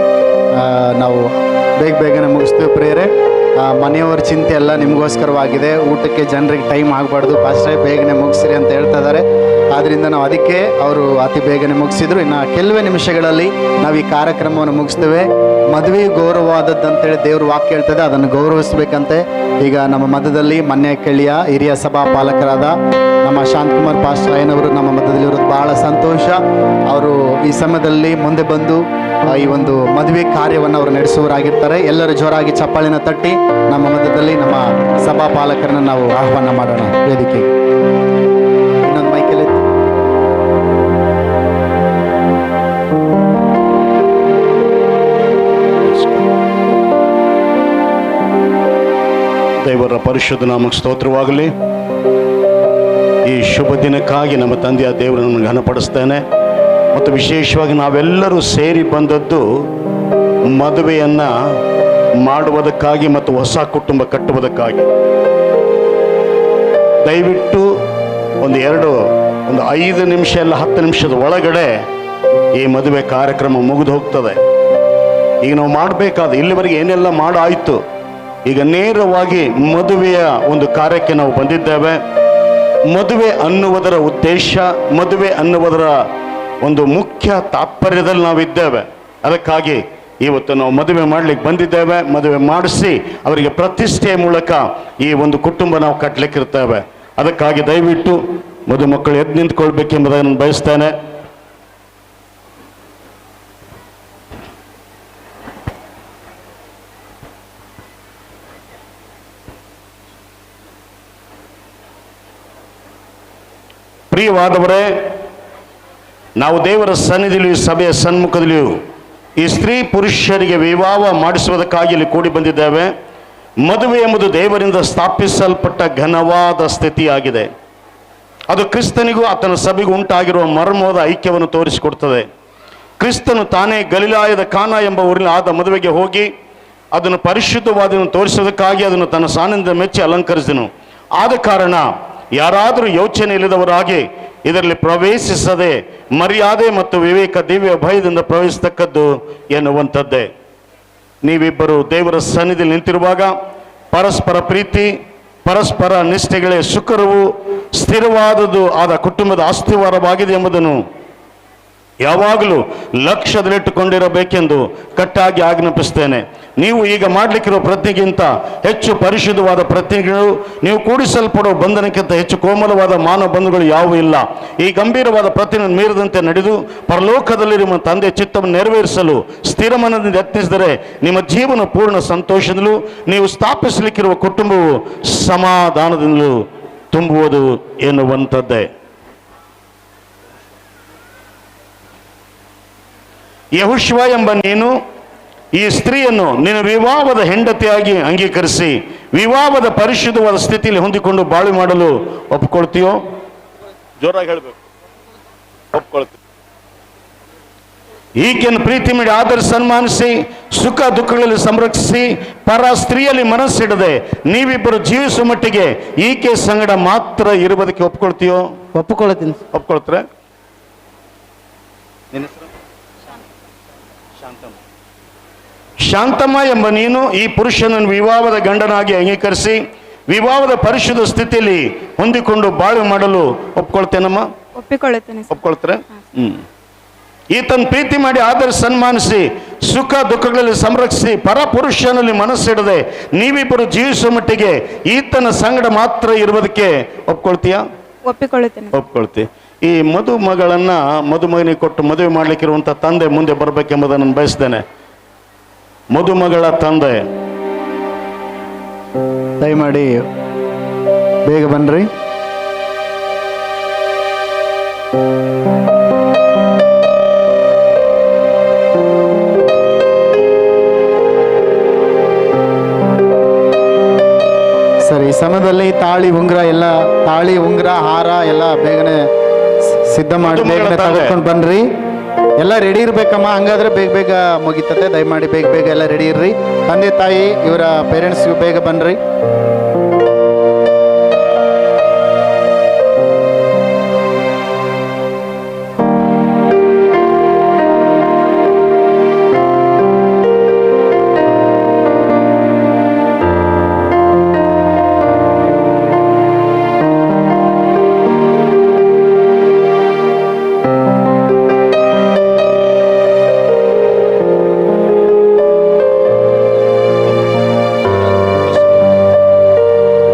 ನಾವು ಬೇಗನೆ ಮುಗಿಸ್ತೇವೆ. ಪ್ರಿಯರೇ, ಮನೆಯವರ ಚಿಂತೆ ಎಲ್ಲ ನಿಮಗೋಸ್ಕರವಾಗಿದೆ. ಊಟಕ್ಕೆ ಜನರಿಗೆ ಟೈಮ್ ಆಗಬಾರ್ದು, ಪಾಸ್ಟ್ರೇ ಬೇಗನೆ ಮುಗಿಸ್ರಿ ಅಂತ ಹೇಳ್ತಾ ಇದ್ದಾರೆ. ಆದ್ದರಿಂದ ನಾವು ಅದಕ್ಕೆ ಅವರು ಅತಿ ಬೇಗನೆ ಮುಗಿಸಿದ್ರು. ಇನ್ನು ಕೆಲವೇ ನಿಮಿಷಗಳಲ್ಲಿ ನಾವು ಈ ಕಾರ್ಯಕ್ರಮವನ್ನು ಮುಗಿಸ್ತೇವೆ. ಮದುವೆ ಗೌರವವಾದದ್ದಂತೇಳಿ ದೇವ್ರ ವಾಕ್ಯ ಹೇಳ್ತದೆ, ಅದನ್ನು ಗೌರವಿಸ್ಬೇಕಂತೆ. ಈಗ ನಮ್ಮ ಮಧ್ಯದಲ್ಲಿ ಮನ್ಯಕಳ್ಳಿಯ ಹಿರಿಯ ಸಭಾ ಪಾಲಕರಾದ ನಮ್ಮ ಶಾಂತಕುಮಾರ್ ಪಾಸ್ಟರ್ ಅಯ್ಯನವರು ನಮ್ಮ ಮಧ್ಯದಲ್ಲಿರೋದು ಬಹಳ ಸಂತೋಷ. ಅವರು ಈ ಸಮಯದಲ್ಲಿ ಮುಂದೆ ಬಂದು ಈ ಒಂದು ಮದುವೆ ಕಾರ್ಯವನ್ನು ಅವರು ನಡೆಸುವವರಾಗಿರ್ತಾರೆ. ಎಲ್ಲರೂ ಜೋರಾಗಿ ಚಪ್ಪಾಳಿನ ತಟ್ಟಿ ನಮ್ಮ ಮಧ್ಯದಲ್ಲಿ ನಮ್ಮ ಸಭಾ ಪಾಲಕರನ್ನು ನಾವು ಆಹ್ವಾನ ಮಾಡೋಣ ವೇದಿಕೆಗೆ. ಇನ್ನೊಂದು ಮೈಕಲ್ಲಿ ದೇವರ ಪರಿಶುದ್ಧ ನಾಮಕ್ಕೆ ಸ್ತೋತ್ರವಾಗಲಿ. ಈ ಶುಭ ದಿನಕ್ಕಾಗಿ ನಮ್ಮ ತಂದೆಯ ದೇವರನ್ನು ಘನಪಡಿಸ್ತೇನೆ. ಮತ್ತು ವಿಶೇಷವಾಗಿ ನಾವೆಲ್ಲರೂ ಸೇರಿ ಬಂದದ್ದು ಮದುವೆಯನ್ನು ಮಾಡುವುದಕ್ಕಾಗಿ ಮತ್ತು ಹೊಸ ಕುಟುಂಬ ಕಟ್ಟುವುದಕ್ಕಾಗಿ. ದಯವಿಟ್ಟು ಒಂದು 5 ನಿಮಿಷ ಇಲ್ಲ 10 ನಿಮಿಷದ ಒಳಗಡೆ ಈ ಮದುವೆ ಕಾರ್ಯಕ್ರಮ ಮುಗಿದು ಹೋಗ್ತದೆ. ಈಗ ನಾವು ಮಾಡಬೇಕಾದ ಇಲ್ಲಿವರೆಗೆ ಏನೆಲ್ಲ ಮಾಡಾಯಿತು, ಈಗ ನೇರವಾಗಿ ಮದುವೆಯ ಒಂದು ಕಾರ್ಯಕ್ಕೆ ನಾವು ಬಂದಿದ್ದೇವೆ. ಮದುವೆ ಅನ್ನುವುದರ ಉದ್ದೇಶ, ಮದುವೆ ಅನ್ನುವುದರ ಒಂದು ಮುಖ್ಯ ತಾತ್ಪರ್ಯದಲ್ಲಿ ನಾವಿದ್ದೇವೆ. ಅದಕ್ಕಾಗಿ ಇವತ್ತು ನಾವು ಮದುವೆ ಮಾಡಲಿಕ್ಕೆ ಬಂದಿದ್ದೇವೆ. ಮದುವೆ ಮಾಡಿಸಿ ಅವರಿಗೆ ಪ್ರತಿಷ್ಠೆಯ ಮೂಲಕ ಈ ಒಂದು ಕುಟುಂಬ ನಾವು ಕಟ್ಟಲಿಕ್ಕಿರ್ತೇವೆ. ಅದಕ್ಕಾಗಿ ದಯವಿಟ್ಟು ಮದುಮಕ್ಕಳು ಎದ್ದು ನಿಂತ್ಕೊಳ್ಬೇಕೆಂಬುದನ್ನು ಬಯಸ್ತೇನೆ. ಪ್ರಿಯವಾದವರೇ, ನಾವು ದೇವರ ಸನ್ನಿಧಿಯಲ್ಲಿಯೂ ಸಭೆಯ ಸನ್ಮುಖದಲ್ಲಿಯೂ ಈ ಸ್ತ್ರೀ ಪುರುಷರಿಗೆ ವಿವಾಹ ಮಾಡಿಸುವುದಕ್ಕಾಗಿ ಇಲ್ಲಿ ಕೂಡಿ ಬಂದಿದ್ದೇವೆ. ಮದುವೆ ಎಂಬುದು ದೇವರಿಂದ ಸ್ಥಾಪಿಸಲ್ಪಟ್ಟ ಘನವಾದ ಸ್ಥಿತಿಯಾಗಿದೆ. ಅದು ಕ್ರಿಸ್ತನಿಗೂ ಆತನ ಸಭೆಗೂ ಉಂಟಾಗಿರುವ ಮರ್ಮವಾದ ಐಕ್ಯವನ್ನು ತೋರಿಸಿಕೊಡ್ತದೆ. ಕ್ರಿಸ್ತನು ತಾನೇ ಗಲಿಲಾಯದ ಕಾನಾ ಎಂಬ ಊರಿನ ಆದ ಮದುವೆಗೆ ಹೋಗಿ ಅದನ್ನು ಪರಿಶುದ್ಧವಾದನ್ನು ತೋರಿಸುವುದಕ್ಕಾಗಿ ಅದನ್ನು ತನ್ನ ಸಾನ್ನಿಧ್ಯ ಮೆಚ್ಚಿ ಅಲಂಕರಿಸಿದನು. ಆದ ಕಾರಣ ಯಾರಾದರೂ ಯೋಚನೆ ಇಲ್ಲದವರಾಗಿ ಇದರಲ್ಲಿ ಪ್ರವೇಶಿಸದೆ ಮರ್ಯಾದೆ ಮತ್ತು ವಿವೇಕ ದಿವ್ಯ ಭಯದಿಂದ ಪ್ರವೇಶಿಸತಕ್ಕದ್ದು ಎನ್ನುವಂಥದ್ದೇ. ನೀವಿಬ್ಬರು ದೇವರ ಸನ್ನಿಧಿಯಲ್ಲಿ ನಿಂತಿರುವಾಗ ಪರಸ್ಪರ ಪ್ರೀತಿ, ಪರಸ್ಪರ ನಿಷ್ಠೆಗಳೇ ಸುಖರವು ಸ್ಥಿರವಾದುದು ಆದ ಕುಟುಂಬದ ಅಸ್ಥಿವಾರವಾಗಿದೆ ಎಂಬುದನ್ನು ಯಾವಾಗಲೂ ಲಕ್ಷ್ಯದಲ್ಲಿಟ್ಟುಕೊಂಡಿರಬೇಕೆಂದು ಕಟ್ಟಾಗಿ ಆಜ್ಞಾಪಿಸ್ತೇನೆ. ನೀವು ಈಗ ಮಾಡಲಿಕ್ಕಿರುವ ಪ್ರತಿಜ್ಞೆಗಿಂತ ಹೆಚ್ಚು ಪರಿಶುದ್ಧವಾದ ಪ್ರತಿಜ್ಞೆಗಳು, ನೀವು ಕೂಡಿಸಲ್ಪಡುವ ಬಂಧನಕ್ಕಿಂತ ಹೆಚ್ಚು ಕೋಮಲವಾದ ಮಾನವ ಬಂಧುಗಳು ಯಾವುವೂ ಇಲ್ಲ. ಈ ಗಂಭೀರವಾದ ಪ್ರತಿಜ್ಞೆ ಮೀರದಂತೆ ನಡೆದು ಪರಲೋಕದಲ್ಲಿ ನಿಮ್ಮ ತಂದೆ ಚಿತ್ತವನ್ನು ನೆರವೇರಿಸಲು ಸ್ಥಿರ ಮನದಿಂದ ಯತ್ನಿಸಿದರೆ ನಿಮ್ಮ ಜೀವನ ಪೂರ್ಣ ಸಂತೋಷದಲ್ಲೂ ನೀವು ಸ್ಥಾಪಿಸಲಿಕ್ಕಿರುವ ಕುಟುಂಬವು ಸಮಾಧಾನದಿಂದಲೂ ತುಂಬುವುದು ಎನ್ನುವಂಥದ್ದೇ. ಯೆಹೋಶುವ ಎಂಬ ನೀನು ಈ ಸ್ತ್ರೀಯನ್ನು ನಿನ್ನ ವಿವಾಹದ ಹೆಂಡತಿಯಾಗಿ ಅಂಗೀಕರಿಸಿ ವಿವಾಹದ ಪರಿಶುದ್ಧವಾದ ಸ್ಥಿತಿಯಲ್ಲಿ ಹೊಂದಿಕೊಂಡು ಬಾಳು ಮಾಡಲು ಒಪ್ಕೊಳ್ತೀಯೋ? ಜೋರಾಗಿ ಹೇಳಬೇಕು. ಒಪ್ಕೊಳ್ತೀವಿ. ಈಕೆಯನ್ನು ಪ್ರೀತಿ ಮಾಡಿ ಆದರ ಸನ್ಮಾನಿಸಿ ಸುಖ ದುಃಖಗಳಲ್ಲಿ ಸಂರಕ್ಷಿಸಿ ಪರ ಸ್ತ್ರೀಯಲ್ಲಿ ಮನಸ್ಸಿಡದೆ ನೀವಿಬ್ಬರು ಜೀವಿಸುವ ಮಟ್ಟಿಗೆ ಈಕೆ ಸಂಗಡ ಮಾತ್ರ ಇರುವುದಕ್ಕೆ ಒಪ್ಕೊಳ್ತೀಯೋ? ಒಪ್ಪಿಕೊಳ್ಳುತ್ತೀನಿ. ಒಪ್ಕೊಳ್ತಾರೆ? ಶಾಂತಮ್ಮ ಎಂಬ ನೀನು ಈ ಪುರುಷನನ್ನು ವಿವಾಹದ ಗಂಡನಾಗಿ ಅಂಗೀಕರಿಸಿ ವಿವಾಹದ ಪರಿಶುದ್ಧ ಸ್ಥಿತಿಯಲ್ಲಿ ಹೊಂದಿಕೊಂಡು ಬಾಳು ಮಾಡಲು ಒಪ್ಕೊಳ್ತೇನಮ್ಮ? ಒಪ್ಪಿಕೊಳ್ಳುತ್ತೇನೆ. ಒಪ್ಕೊಳ್ತಾರೆ? ಈತನ ಪ್ರೀತಿ ಮಾಡಿ ಆದರ ಸನ್ಮಾನಿಸಿ ಸುಖ ದುಃಖಗಳಲ್ಲಿ ಸಂರಕ್ಷಿಸಿ ಪರ ಪುರುಷನಲ್ಲಿ ಮನಸ್ಸಿಡದೆ ನೀವಿಬ್ಬರು ಜೀವಿಸುವ ಮಟ್ಟಿಗೆ ಈತನ ಸಂಗಡ ಮಾತ್ರ ಇರುವುದಕ್ಕೆ ಒಪ್ಕೊಳ್ತೀಯಾ? ಒಪ್ಪಿಕೊಳ್ಳುತ್ತೇನೆ. ಒಪ್ಕೊಳ್ತಿ. ಈ ಮದುಮಗಳನ್ನ ಮದುಮಗನಿಗೆ ಕೊಟ್ಟು ಮದುವೆ ಮಾಡ್ಲಿಕ್ಕಿರುವಂಥ ತಂದೆ ಮುಂದೆ ಬರಬೇಕೆಂಬುದನ್ನು ನಾನು ಬಯಸ್ತೇನೆ. ಮದುಮಗಳ ತಂದೆ ದಯಮಾಡಿ ಬೇಗ ಬನ್ರಿ. ಸರಿ, ಈ ಸಮಯದಲ್ಲಿ ತಾಳಿ ಉಂಗುರ ಹಾರ ಎಲ್ಲ ಬೇಗನೆ ಸಿದ್ಧ ಮಾಡಿ ಬೇಗನೆ ತಗೊಂಡು ಬನ್ರಿ. ಎಲ್ಲ ರೆಡಿ ಇರ್ಬೇಕಮ್ಮ, ಹಂಗಾದ್ರೆ ಬೇಗ ಬೇಗ ಮುಗಿತದೆ. ದಯಮಾಡಿ ಬೇಗ ಬೇಗ ಎಲ್ಲ ರೆಡಿ ಇರ್ರಿ. ತಂದೆ ತಾಯಿ ಇವರ ಪೇರೆಂಟ್ಸ್ಗೂ ಬೇಗ ಬನ್ರಿ.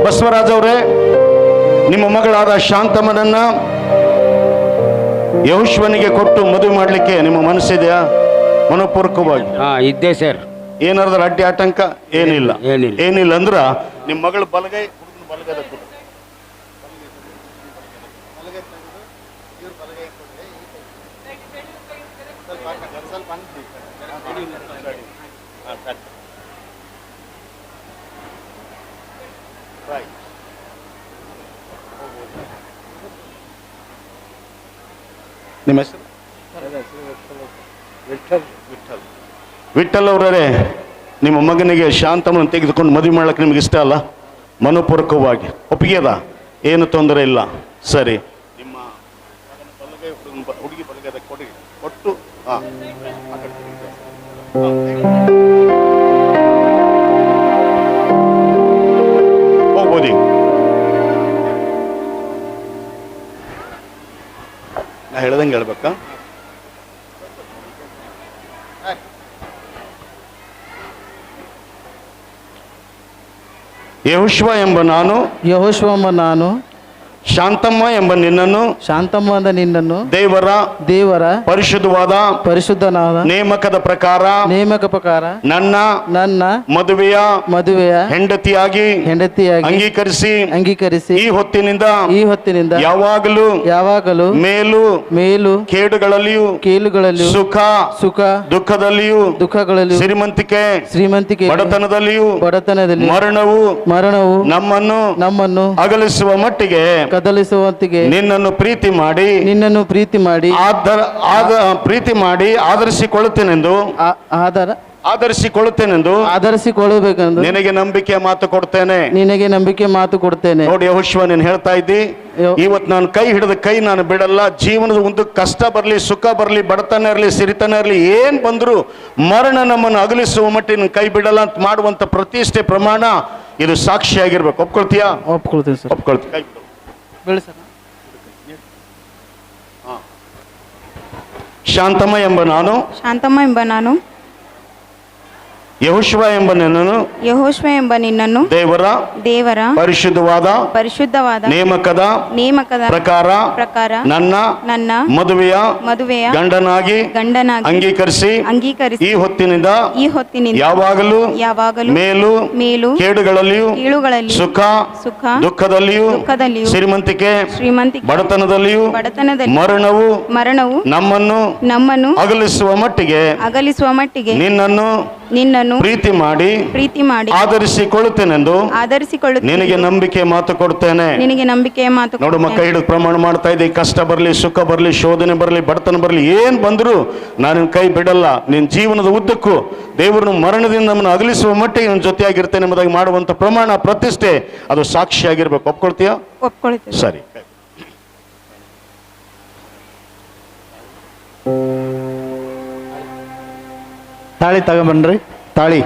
ಬಸವರಾಜ್ ಅವರೇ, ನಿಮ್ಮ ಮಗಳಾದ ಶಾಂತಮ್ಮನನ್ನ ಯೆಹೋಶುವನಿಗೆ ಕೊಟ್ಟು ಮದುವೆ ಮಾಡಲಿಕ್ಕೆ ನಿಮ್ಮ ಮನಸ್ಸಿದೆಯಾ? ಮನಪೂರ್ವಕವಾಗಿ ಇದ್ದೆ ಸರ್. ಏನಾದ್ರೂ ಅಡ್ಡಿ ಆಟಂಕ? ಏನಿಲ್ಲ. ಏನಿಲ್ಲ. ಏನಿಲ್ಲ ಅಂದ್ರ ನಿಮ್ಮ ಮಗಳ ಬಲಗೈ ಹುಡುಗನ ಬಲಗೈದ ಕೊಡು. ನಿಮ್ಮ ಹೆಸರು? ವಿಠಲ್ ಅವರೇ, ನಿಮ್ಮ ಮಗನಿಗೆ ಶಾಂತಮ್ಮನ್ನು ತೆಗೆದುಕೊಂಡು ಮದುವೆ ಮಾಡ್ಲಿಕ್ಕೆ ನಿಮ್ಗೆ ಇಷ್ಟ ಅಲ್ಲ? ಮನಪೂರ್ವಕವಾಗಿ ಒಪ್ಪಿಗೆ ಅದ? ಏನು ತೊಂದರೆ ಇಲ್ಲ. ಸರಿ, ನಿಮ್ಮ ಬಲಗೈ ಹುಡುಗಿ ಬಲಗೈದ ಕೊಟ್ಟು ಹೋಗ್ಬೋದು. ನಾ ಹೇಳ್ದಂಗೆ ಹೇಳ್ಬೇಕಾ? ಯೆಹೋಶುವ ಎಂಬ ನಾನು ಶಾಂತಮ್ಮ ಎಂಬ ನಿನ್ನನ್ನು ದೇವರ ಪರಿಶುದ್ಧನಾದ ನೇಮಕದ ಪ್ರಕಾರ ನನ್ನ ಮದುವೆಯ ಹೆಂಡತಿಯಾಗಿ ಅಂಗೀಕರಿಸಿ ಈ ಹೊತ್ತಿನಿಂದ ಯಾವಾಗಲೂ ಮೇಲು ಕೇಡುಗಳಲ್ಲಿಯೂ ಸುಖ ದುಃಖದಲ್ಲಿಯೂ ಶ್ರೀಮಂತಿಕೆ ಬಡತನದಲ್ಲಿಯೂ ಮರಣವು ನಮ್ಮನ್ನು ಅಗಲಿಸುವ ಮಟ್ಟಿಗೆ ನಿನ್ನನ್ನು ಪ್ರೀತಿ ಮಾಡಿ ಆದರಿಸಿಕೊಳ್ಳುತ್ತೇನೆಂದು ಆಧರಿಸಿಕೊಳ್ಳುತ್ತೇನೆಂದು ಆಧರಿಸಿಕೊಳ್ಳಬೇಕೆಂದು ನಿನಗೆ ನಂಬಿಕೆ ಮಾತು ಕೊಡ್ತೇನೆ. ನಿನಗೆ ನಂಬಿಕೆ ಮಾತು ಕೊಡ್ತೇನೆ. ನೋಡಿ ಯೆಹೋಶುವ, ನೀನು ಹೇಳ್ತಾ ಇದ್ದಿ, ಇವತ್ತು ನಾನು ಕೈ ಹಿಡಿದ ಕೈ ನಾನು ಬಿಡಲ್ಲ. ಜೀವನದ ಒಂದು ಕಷ್ಟ ಬರಲಿ, ಸುಖ ಬರಲಿ, ಬಡತನ ಇರಲಿ, ಸಿರಿತನ ಇರಲಿ, ಏನ್ ಬಂದ್ರು ಮರಣ ನಮ್ಮನ್ನು ಅಗಲಿಸುವ ಮಟ್ಟಿನ ಕೈ ಬಿಡಲ್ಲ ಅಂತ ಮಾಡುವಂತ ಪ್ರತಿಷ್ಠೆ ಪ್ರಮಾಣ ಇದು ಸಾಕ್ಷಿಯಾಗಿರ್ಬೇಕು. ಒಪ್ಕೊಳ್ತೀಯಾ? ಒಪ್ಕೊಳ್ತೀನಿ ಸರ್. ಒಪ್ಕೊಳ್ತೀಯ? ಕೈ ಬಿಡು. ಬೇಡ ಸರ್. ಶಾಂತಮ್ಮ ಎಂಬ ನಾನು, ಶಾಂತಮ್ಮ ಎಂಬ ನಾನು, ಯೆಹೋಶುವ ಎಂಬ ನನ್ನನ್ನು ಯೆಹೋಶುವ ಎಂಬ ನಿನ್ನನ್ನು ದೇವರ ಪರಿಶುದ್ಧವಾದ ನೇಮಕದ ಪ್ರಕಾರ ನನ್ನ ಮದುವೆಯ ಗಂಡನಾಗಿ ಅಂಗೀಕರಿಸಿ ಈ ಹೊತ್ತಿನಿಂದ ಯಾವಾಗಲೂ ಮೇಲು ಕೀಳುಗಳಲ್ಲಿಯೂ ಸುಖ ದುಃಖದಲ್ಲಿಯೂ ಶ್ರೀಮಂತಿಕೆ ಬಡತನದಲ್ಲಿಯೂ ಮರಣವು ನಮ್ಮನ್ನು ಅಗಲಿಸುವ ಮಟ್ಟಿಗೆ ನಿನ್ನನ್ನು ಪ್ರೀತಿ ಮಾಡಿ ಆಧರಿಸಿಕೊಳ್ಳುತ್ತೇನೆಂದು ನಿನಗೆ ನಂಬಿಕೆ ಮಾತು ಕೊಡ್ತೇನೆ. ನೋಡು, ಮಕ್ಕ ಹಿಡಿದು ಪ್ರಮಾಣ ಮಾಡ್ತಾ ಇದ್ದೆ, ಕಷ್ಟ ಬರಲಿ, ಸುಖ ಬರಲಿ, ಶೋಧನೆ ಬರಲಿ, ಬಡತನ ಬರಲಿ, ಏನ್ ಬಂದ್ರು ನಾನು ಕೈ ಬಿಡಲ್ಲ. ನಿನ್ನ ಜೀವನದ ಉದ್ದಕ್ಕೂ ದೇವರನ್ನು ಮರಣದಿಂದ ನಮ್ಮನ್ನು ಅಗಲಿಸುವ ಮಟ್ಟಿಗೆ ನನ್ನ ಜೊತೆಯಾಗಿರ್ತೇನೆ ಎಂಬುದಾಗಿ ಮಾಡುವಂತ ಪ್ರಮಾಣ, ಪ್ರತಿಷ್ಠೆ ಅದು ಸಾಕ್ಷಿಯಾಗಿರ್ಬೇಕು. ಒಪ್ಕೊಳ್ತೀಯಾ? ಒಪ್ಕೊಳ್ತೀನಿ. ಸರಿ. ತಾಳಿ ತಗೊಂಬನ್ರಿ. ತಾಳಿ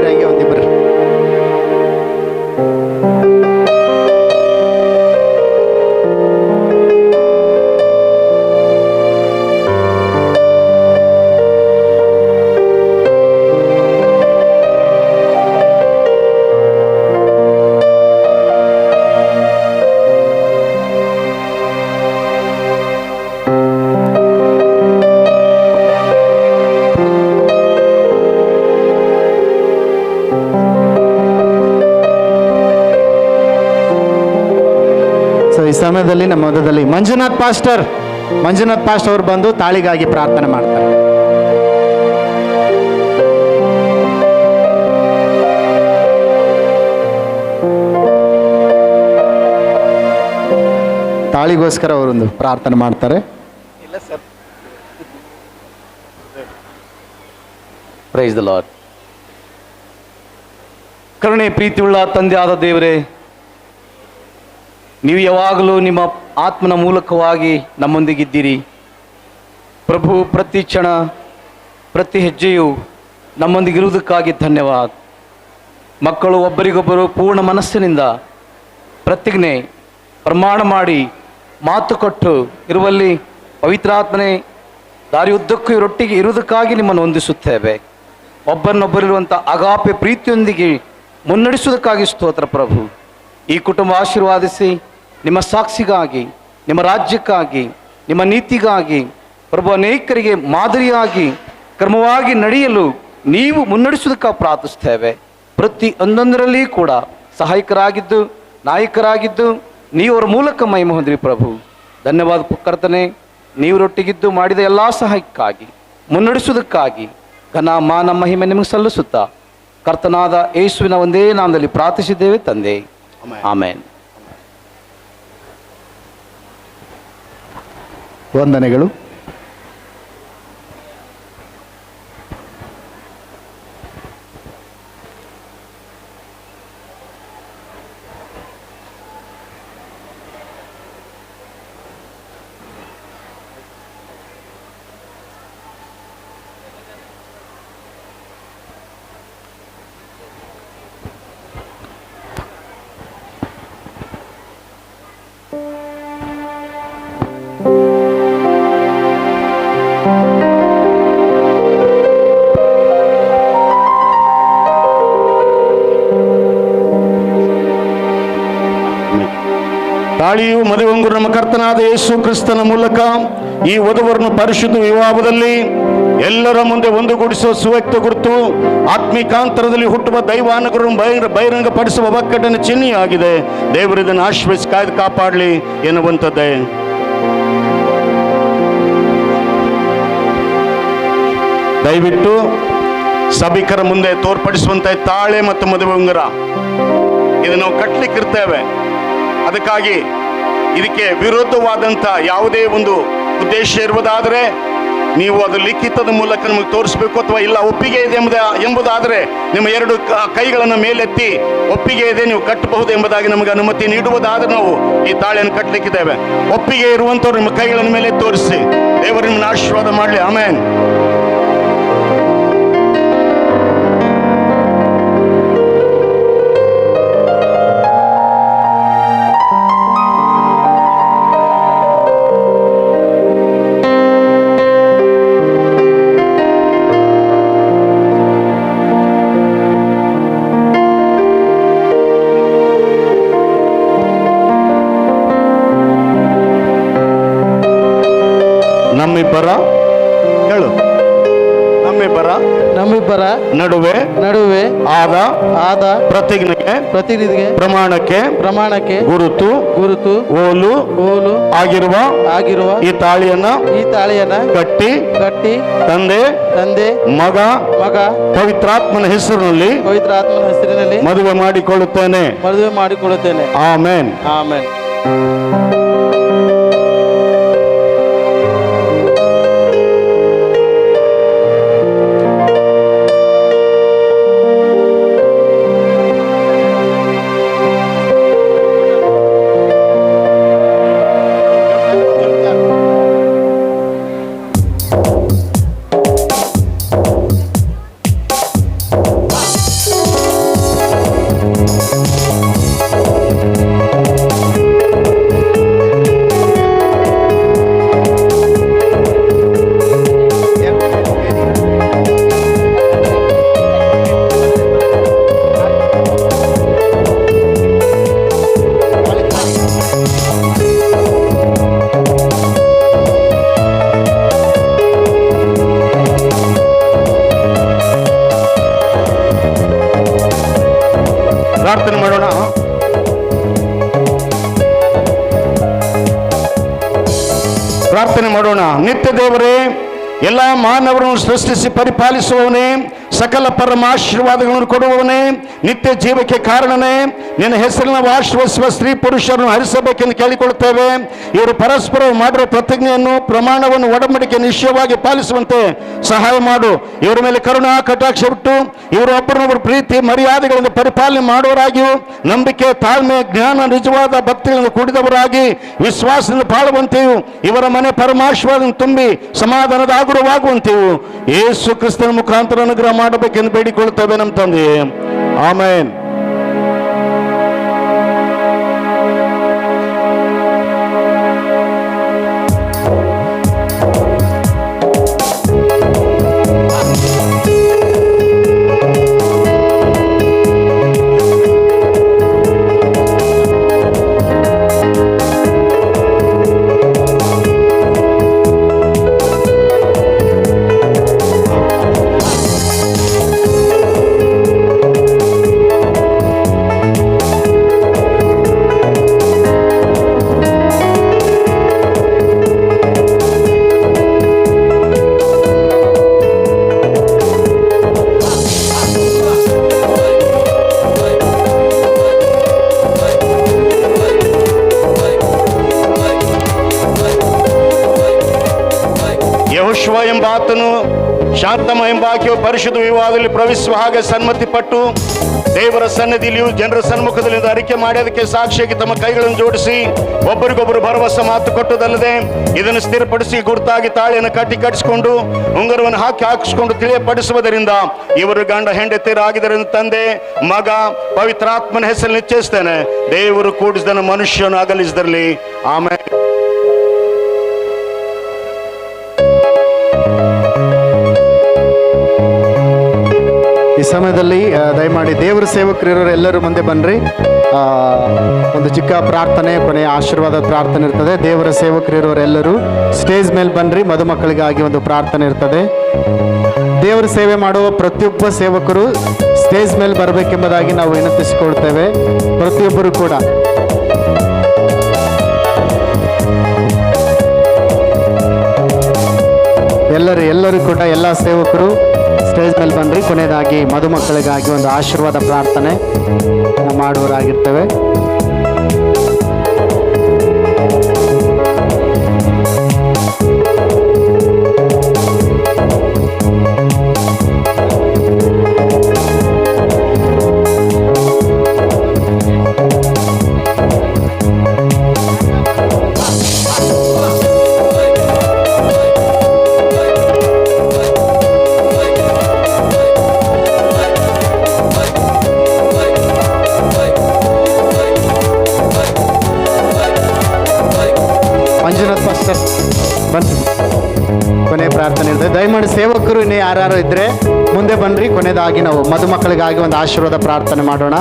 ಹಂಗೆ ಒಂದಿಬ್ಬರು. ಈ ಸಮಯದಲ್ಲಿ ನಮ್ಮ ಮಧ್ಯದಲ್ಲಿ ಮಂಜುನಾಥ್ ಪಾಸ್ಟರ್ ಅವರು ಬಂದು ತಾಳಿಗಾಗಿ ಪ್ರಾರ್ಥನೆ ಮಾಡ್ತಾರೆ. ತಾಳಿಗೋಸ್ಕರ ಅವರೊಂದು ಪ್ರಾರ್ಥನೆ ಮಾಡ್ತಾರೆ. Praise the lord. ಕರುಣೆ ಪ್ರೀತಿಯುಳ್ಳ ತಂದೆಯಾದ ದೇವರೇ, ನೀವು ಯಾವಾಗಲೂ ನಿಮ್ಮ ಆತ್ಮನ ಮೂಲಕವಾಗಿ ನಮ್ಮೊಂದಿಗಿದ್ದೀರಿ ಪ್ರಭು. ಪ್ರತಿ ಕ್ಷಣ ಪ್ರತಿ ಹೆಜ್ಜೆಯು ನಮ್ಮೊಂದಿಗಿರುವುದಕ್ಕಾಗಿ ಧನ್ಯವಾದ. ಮಕ್ಕಳು ಒಬ್ಬರಿಗೊಬ್ಬರು ಪೂರ್ಣ ಮನಸ್ಸಿನಿಂದ ಪ್ರತಿಜ್ಞೆ ಪ್ರಮಾಣ ಮಾಡಿ ಮಾತು ಕೊಟ್ಟು ಇರುವಲ್ಲಿ ಪವಿತ್ರಾತ್ಮನೆ ದಾರಿಯುದ್ದಕ್ಕೂ ಇವರೊಟ್ಟಿಗೆ ಇರುವುದಕ್ಕಾಗಿ ನಿಮ್ಮನ್ನು ಹೊಂದಿಸುತ್ತೇವೆ. ಒಬ್ಬರನ್ನೊಬ್ಬರಿರುವಂಥ ಅಗಾಪೆ ಪ್ರೀತಿಯೊಂದಿಗೆ ಮುನ್ನಡೆಸುವುದಕ್ಕಾಗಿ ಸ್ತೋತ್ರ ಪ್ರಭು. ಈ ಕುಟುಂಬ ಆಶೀರ್ವಾದಿಸಿ ನಿಮ್ಮ ಸಾಕ್ಷಿಗಾಗಿ, ನಿಮ್ಮ ರಾಜ್ಯಕ್ಕಾಗಿ, ನಿಮ್ಮ ನೀತಿಗಾಗಿ ಪ್ರಭು ಅನೇಕರಿಗೆ ಮಾದರಿಯಾಗಿ ಕ್ರಮವಾಗಿ ನಡೆಯಲು ನೀವು ಮುನ್ನಡೆಸುವುದಕ್ಕಾಗಿ ಪ್ರಾರ್ಥಿಸ್ತೇವೆ. ಪ್ರತಿ ಒಂದೊಂದರಲ್ಲಿ ಕೂಡ ಸಹಾಯಕರಾಗಿದ್ದು ನಾಯಕರಾಗಿದ್ದು ನೀವು ಅವರ ಮೂಲಕ ಮಹಿಮೆ ಹೊಂದಿರಿ ಪ್ರಭು. ಧನ್ಯವಾದ ಕರ್ತನೆ. ನೀವರೊಟ್ಟಿಗಿದ್ದು ಮಾಡಿದ ಎಲ್ಲ ಸಹಾಯಕ್ಕಾಗಿ ಮುನ್ನಡೆಸುವುದಕ್ಕಾಗಿ ಘನ ಮಾನ ಮಹಿಮೆ ನಿಮಗೆ ಸಲ್ಲಿಸುತ್ತಾ ಕರ್ತನಾದ ಯೇಸುವಿನ ಒಂದೇ ನಾಮದಲ್ಲಿ ಪ್ರಾರ್ಥಿಸಿದ್ದೇವೆ ತಂದೆ, ಆಮೇನ್. ವಂದನೆಗಳು. ತಾಳಿಯು ಮದುವೆಂಗುರು ನಮ್ಮ ಕರ್ತನಾದ ಯೇಸು ಕ್ರಿಸ್ತನ ಮೂಲಕ ಈ ವಧುವರನ್ನು ಪರಿಶುದ್ಧ ವಿವಾಹದಲ್ಲಿ ಎಲ್ಲರ ಮುಂದೆ ಒಂದುಗೂಡಿಸುವ ಸುವ್ಯಕ್ತ ಗುರುತು, ಆತ್ಮಿಕಾಂತರದಲ್ಲಿ ಹುಟ್ಟುವ ದೈವಾನುಗ್ರಹವನ್ನು ಬಹಿರಂಗಪಡಿಸುವ ಒಕ್ಕಟ್ಟಿನ ಚಿಹ್ನೆಯಾಗಿದೆ. ದೇವರು ಇದನ್ನು ಆಶೀರ್ವದಿಸಿ ಕಾಯ್ದು ಕಾಪಾಡಲಿ ಎನ್ನುವಂಥದ್ದೇ. ದಯವಿಟ್ಟು ಸಭಿಕರ ಮುಂದೆ ತೋರ್ಪಡಿಸುವಂತ ತಾಳೆ ಮತ್ತು ಮದುವೆ ಉಂಗುರ ಇದು ನಾವು ಕಟ್ಲಿಕ್ಕಿರ್ತೇವೆ. ಅದಕ್ಕಾಗಿ ಇದಕ್ಕೆ ವಿರುದ್ಧವಾದಂಥ ಯಾವುದೇ ಒಂದು ಉದ್ದೇಶ ಇರುವುದಾದರೆ ನೀವು ಅದು ಲಿಖಿತದ ಮೂಲಕ ನಮಗೆ ತೋರಿಸಬೇಕು, ಅಥವಾ ಇಲ್ಲ ಒಪ್ಪಿಗೆ ಇದೆ ಎಂಬುದಾದರೆ ನಿಮ್ಮ ಎರಡು ಕೈಗಳನ್ನು ಮೇಲೆತ್ತಿ ಒಪ್ಪಿಗೆ ಇದೆ ನೀವು ಕಟ್ಟಬಹುದು ಎಂಬುದಾಗಿ ನಮಗೆ ಅನುಮತಿ ನೀಡುವುದಾದರೆ ನಾವು ಈ ತಾಳೆಯನ್ನು ಕಟ್ಟಲಿಕ್ಕಿದ್ದೇವೆ. ಒಪ್ಪಿಗೆ ಇರುವಂಥವ್ರು ನಿಮ್ಮ ಕೈಗಳನ್ನು ಮೇಲೆ ತೋರಿಸಿ, ದೇವರು ನಿಮ್ಮನ್ನು ಆಶೀರ್ವಾದ ಮಾಡಲಿ. ಆಮೇನ್. ನಮ್ಮಿಬ್ಬರ ನಡುವೆ ಆದ ಪ್ರತಿಜ್ಞೆಗೆ ಪ್ರಮಾಣಕ್ಕೆ ಗುರುತು ಓಲು ಆಗಿರುವ ಈ ತಾಳಿಯನ್ನ ಕಟ್ಟಿ ತಂದೆ ಮಗ ಪವಿತ್ರಾತ್ಮನ ಹೆಸರಿನಲ್ಲಿ ಮದುವೆ ಮಾಡಿಕೊಳ್ಳುತ್ತೇನೆ. ಆಮೆನ್. ಪ್ರಾರ್ಥನೆ ಮಾಡೋಣ. ನಿತ್ಯ ದೇವರೇ, ಎಲ್ಲ ಮಾನವರನ್ನು ಸೃಷ್ಟಿಸಿ ಪರಿಪಾಲಿಸುವವನೇ, ಸಕಲ ಪರಮಾಶೀರ್ವಾದಗಳನ್ನು ಕೊಡುವವನೇ, ನಿತ್ಯ ಜೀವಕ್ಕೆ ಕಾರಣನೇ, ನಿನ್ನ ಹೆಸರಿನ ಆಶೀರ್ವದಿಸುವ ಸ್ತ್ರೀ ಪುರುಷರನ್ನು ಹರಿಸಬೇಕೆಂದು ಕೇಳಿಕೊಳ್ಳುತ್ತೇವೆ. ಇವರು ಪರಸ್ಪರ ಮಾಡಿರುವ ಪ್ರತಿಜ್ಞೆಯನ್ನು, ಪ್ರಮಾಣವನ್ನು, ಒಡಂಬಡಿಕೆ ನಿಶ್ಚಯವಾಗಿ ಪಾಲಿಸುವಂತೆ ಸಹಾಯ ಮಾಡು. ಇವರ ಮೇಲೆ ಕರುಣಾ ಕಟಾಕ್ಷ ಬಿಟ್ಟು ಇವರು ಒಬ್ಬರನ್ನೊಬ್ಬರು ಪ್ರೀತಿ ಮರ್ಯಾದೆಗಳಿಂದ ಪರಿಪಾಲನೆ ಮಾಡುವರಾಗಿಯೂ, ನಂಬಿಕೆ, ತಾಳ್ಮೆ, ಜ್ಞಾನ, ನಿಜವಾದ ಭಕ್ತಿಗಳಿಂದ ಕೂಡಿದವರಾಗಿ ವಿಶ್ವಾಸದಿಂದ ಬಾಳುವಂತೆಯೂ, ಇವರ ಮನೆ ಪರಮಾಶೀರ್ವಾದವನ್ನು ತುಂಬಿ ಸಮಾಧಾನದ ಆಗುರವಾಗುವಂತೆಯೂ ಯೇಸು ಕ್ರಿಸ್ತನ ಮುಖಾಂತರ ಅನುಗ್ರಹ ಮಾಡಬೇಕೆಂದು ಬೇಡಿಕೊಳ್ಳುತ್ತೇವೆ ನಮ್ಮ ತಂದೆ. ಆಮೆನ್. ಯೆಹೋಶುವ ಎಂಬ ಆತನು ಶಾಂತಮ ಎಂಬ ಆಕೆಯು ಪರಿಶುದ್ಧ ವಿವಾಹದಲ್ಲಿ ಪ್ರವೇಶಿಸುವ ಹಾಗೆ ಸನ್ಮತಿ ಪಟ್ಟು ದೇವರ ಸನ್ನಿಧಿಯಲ್ಲಿಯೂ ಜನರ ಸನ್ಮುಖದಲ್ಲಿ ಅರಿಕೆ ಮಾಡಿ ಅದಕ್ಕೆ ಸಾಕ್ಷಿಯಾಗಿ ತಮ್ಮ ಕೈಗಳನ್ನು ಜೋಡಿಸಿ ಒಬ್ಬರಿಗೊಬ್ಬರು ಭರವಸೆ ಮಾತು ಕೊಟ್ಟುದಲ್ಲದೆ ಇದನ್ನು ಸ್ಥಿರಪಡಿಸಿ ಗುರುತಾಗಿ ತಾಳಿಯನ್ನು ಕಟ್ಟಿಸಿಕೊಂಡು ಉಂಗುರವನ್ನು ಹಾಕಿಸಿಕೊಂಡು ತಿಳಿಯಪಡಿಸುವುದರಿಂದ ಇವರು ಗಂಡ ಹೆಂಡತಿಯರಾಗಿದ್ದರಿಂದ ತಂದೆ ಮಗ ಪವಿತ್ರಾತ್ಮನ ಹೆಸರು ನಿಶ್ಚಯಿಸ್ತೇನೆ. ದೇವರು ಕೂಡಿಸಿದನು ಮನುಷ್ಯನು ಅಗಲಿಸಿದರಲ್ಲಿ. ಆಮೇಲೆ ಈ ಸಮಯದಲ್ಲಿ ದಯಮಾಡಿ ದೇವರ ಸೇವಕರಿರೋರು ಎಲ್ಲರೂ ಮುಂದೆ ಬನ್ನಿರಿ. ಒಂದು ಚಿಕ್ಕ ಪ್ರಾರ್ಥನೆ, ಕೊನೆಯ ಆಶೀರ್ವಾದ ಪ್ರಾರ್ಥನೆ ಇರ್ತದೆ. ದೇವರ ಸೇವಕರಿರೋರೆಲ್ಲರೂ ಸ್ಟೇಜ್ ಮೇಲೆ ಬನ್ನಿರಿ. ಮದುಮಕ್ಕಳಿಗಾಗಿ ಒಂದು ಪ್ರಾರ್ಥನೆ ಇರ್ತದೆ. ದೇವರ ಸೇವೆ ಮಾಡುವ ಪ್ರತಿಯೊಬ್ಬ ಸೇವಕರು ಸ್ಟೇಜ್ ಮೇಲೆ ಬರಬೇಕೆಂಬುದಾಗಿ ನಾವು ವಿನಂತಿಸಿಕೊಳ್ತೇವೆ. ಪ್ರತಿಯೊಬ್ಬರು ಕೂಡ ಎಲ್ಲರೂ ಕೂಡ ಎಲ್ಲ ಸೇವಕರು ಸ್ಟೇಜ್ ಮೇಲೆ ಬನ್ನಿರಿ. ಕೊನೆಯದಾಗಿ ಮದುಮಕ್ಕಳಿಗಾಗಿ ಒಂದು ಆಶೀರ್ವಾದ ಪ್ರಾರ್ಥನೆ ನಾವು ಮಾಡುವರಾಗಿರ್ತೇವೆ. ಮಂಜುನಾಥ್ ಪಾಸ್ಟರ್ ಬನ್ನಿ, ಕೊನೆ ಪ್ರಾರ್ಥನೆ ಇರ್ತದೆ. ದಯಮಾಡಿ ಸೇವಕರು ಇನ್ನು ಯಾರು ಇದ್ದರೆ ಮುಂದೆ ಬನ್ನಿರಿ. ಕೊನೆಯದಾಗಿ ನಾವು ಮದುಮಕ್ಕಳಿಗಾಗಿ ಒಂದು ಆಶೀರ್ವಾದ ಪ್ರಾರ್ಥನೆ ಮಾಡೋಣ.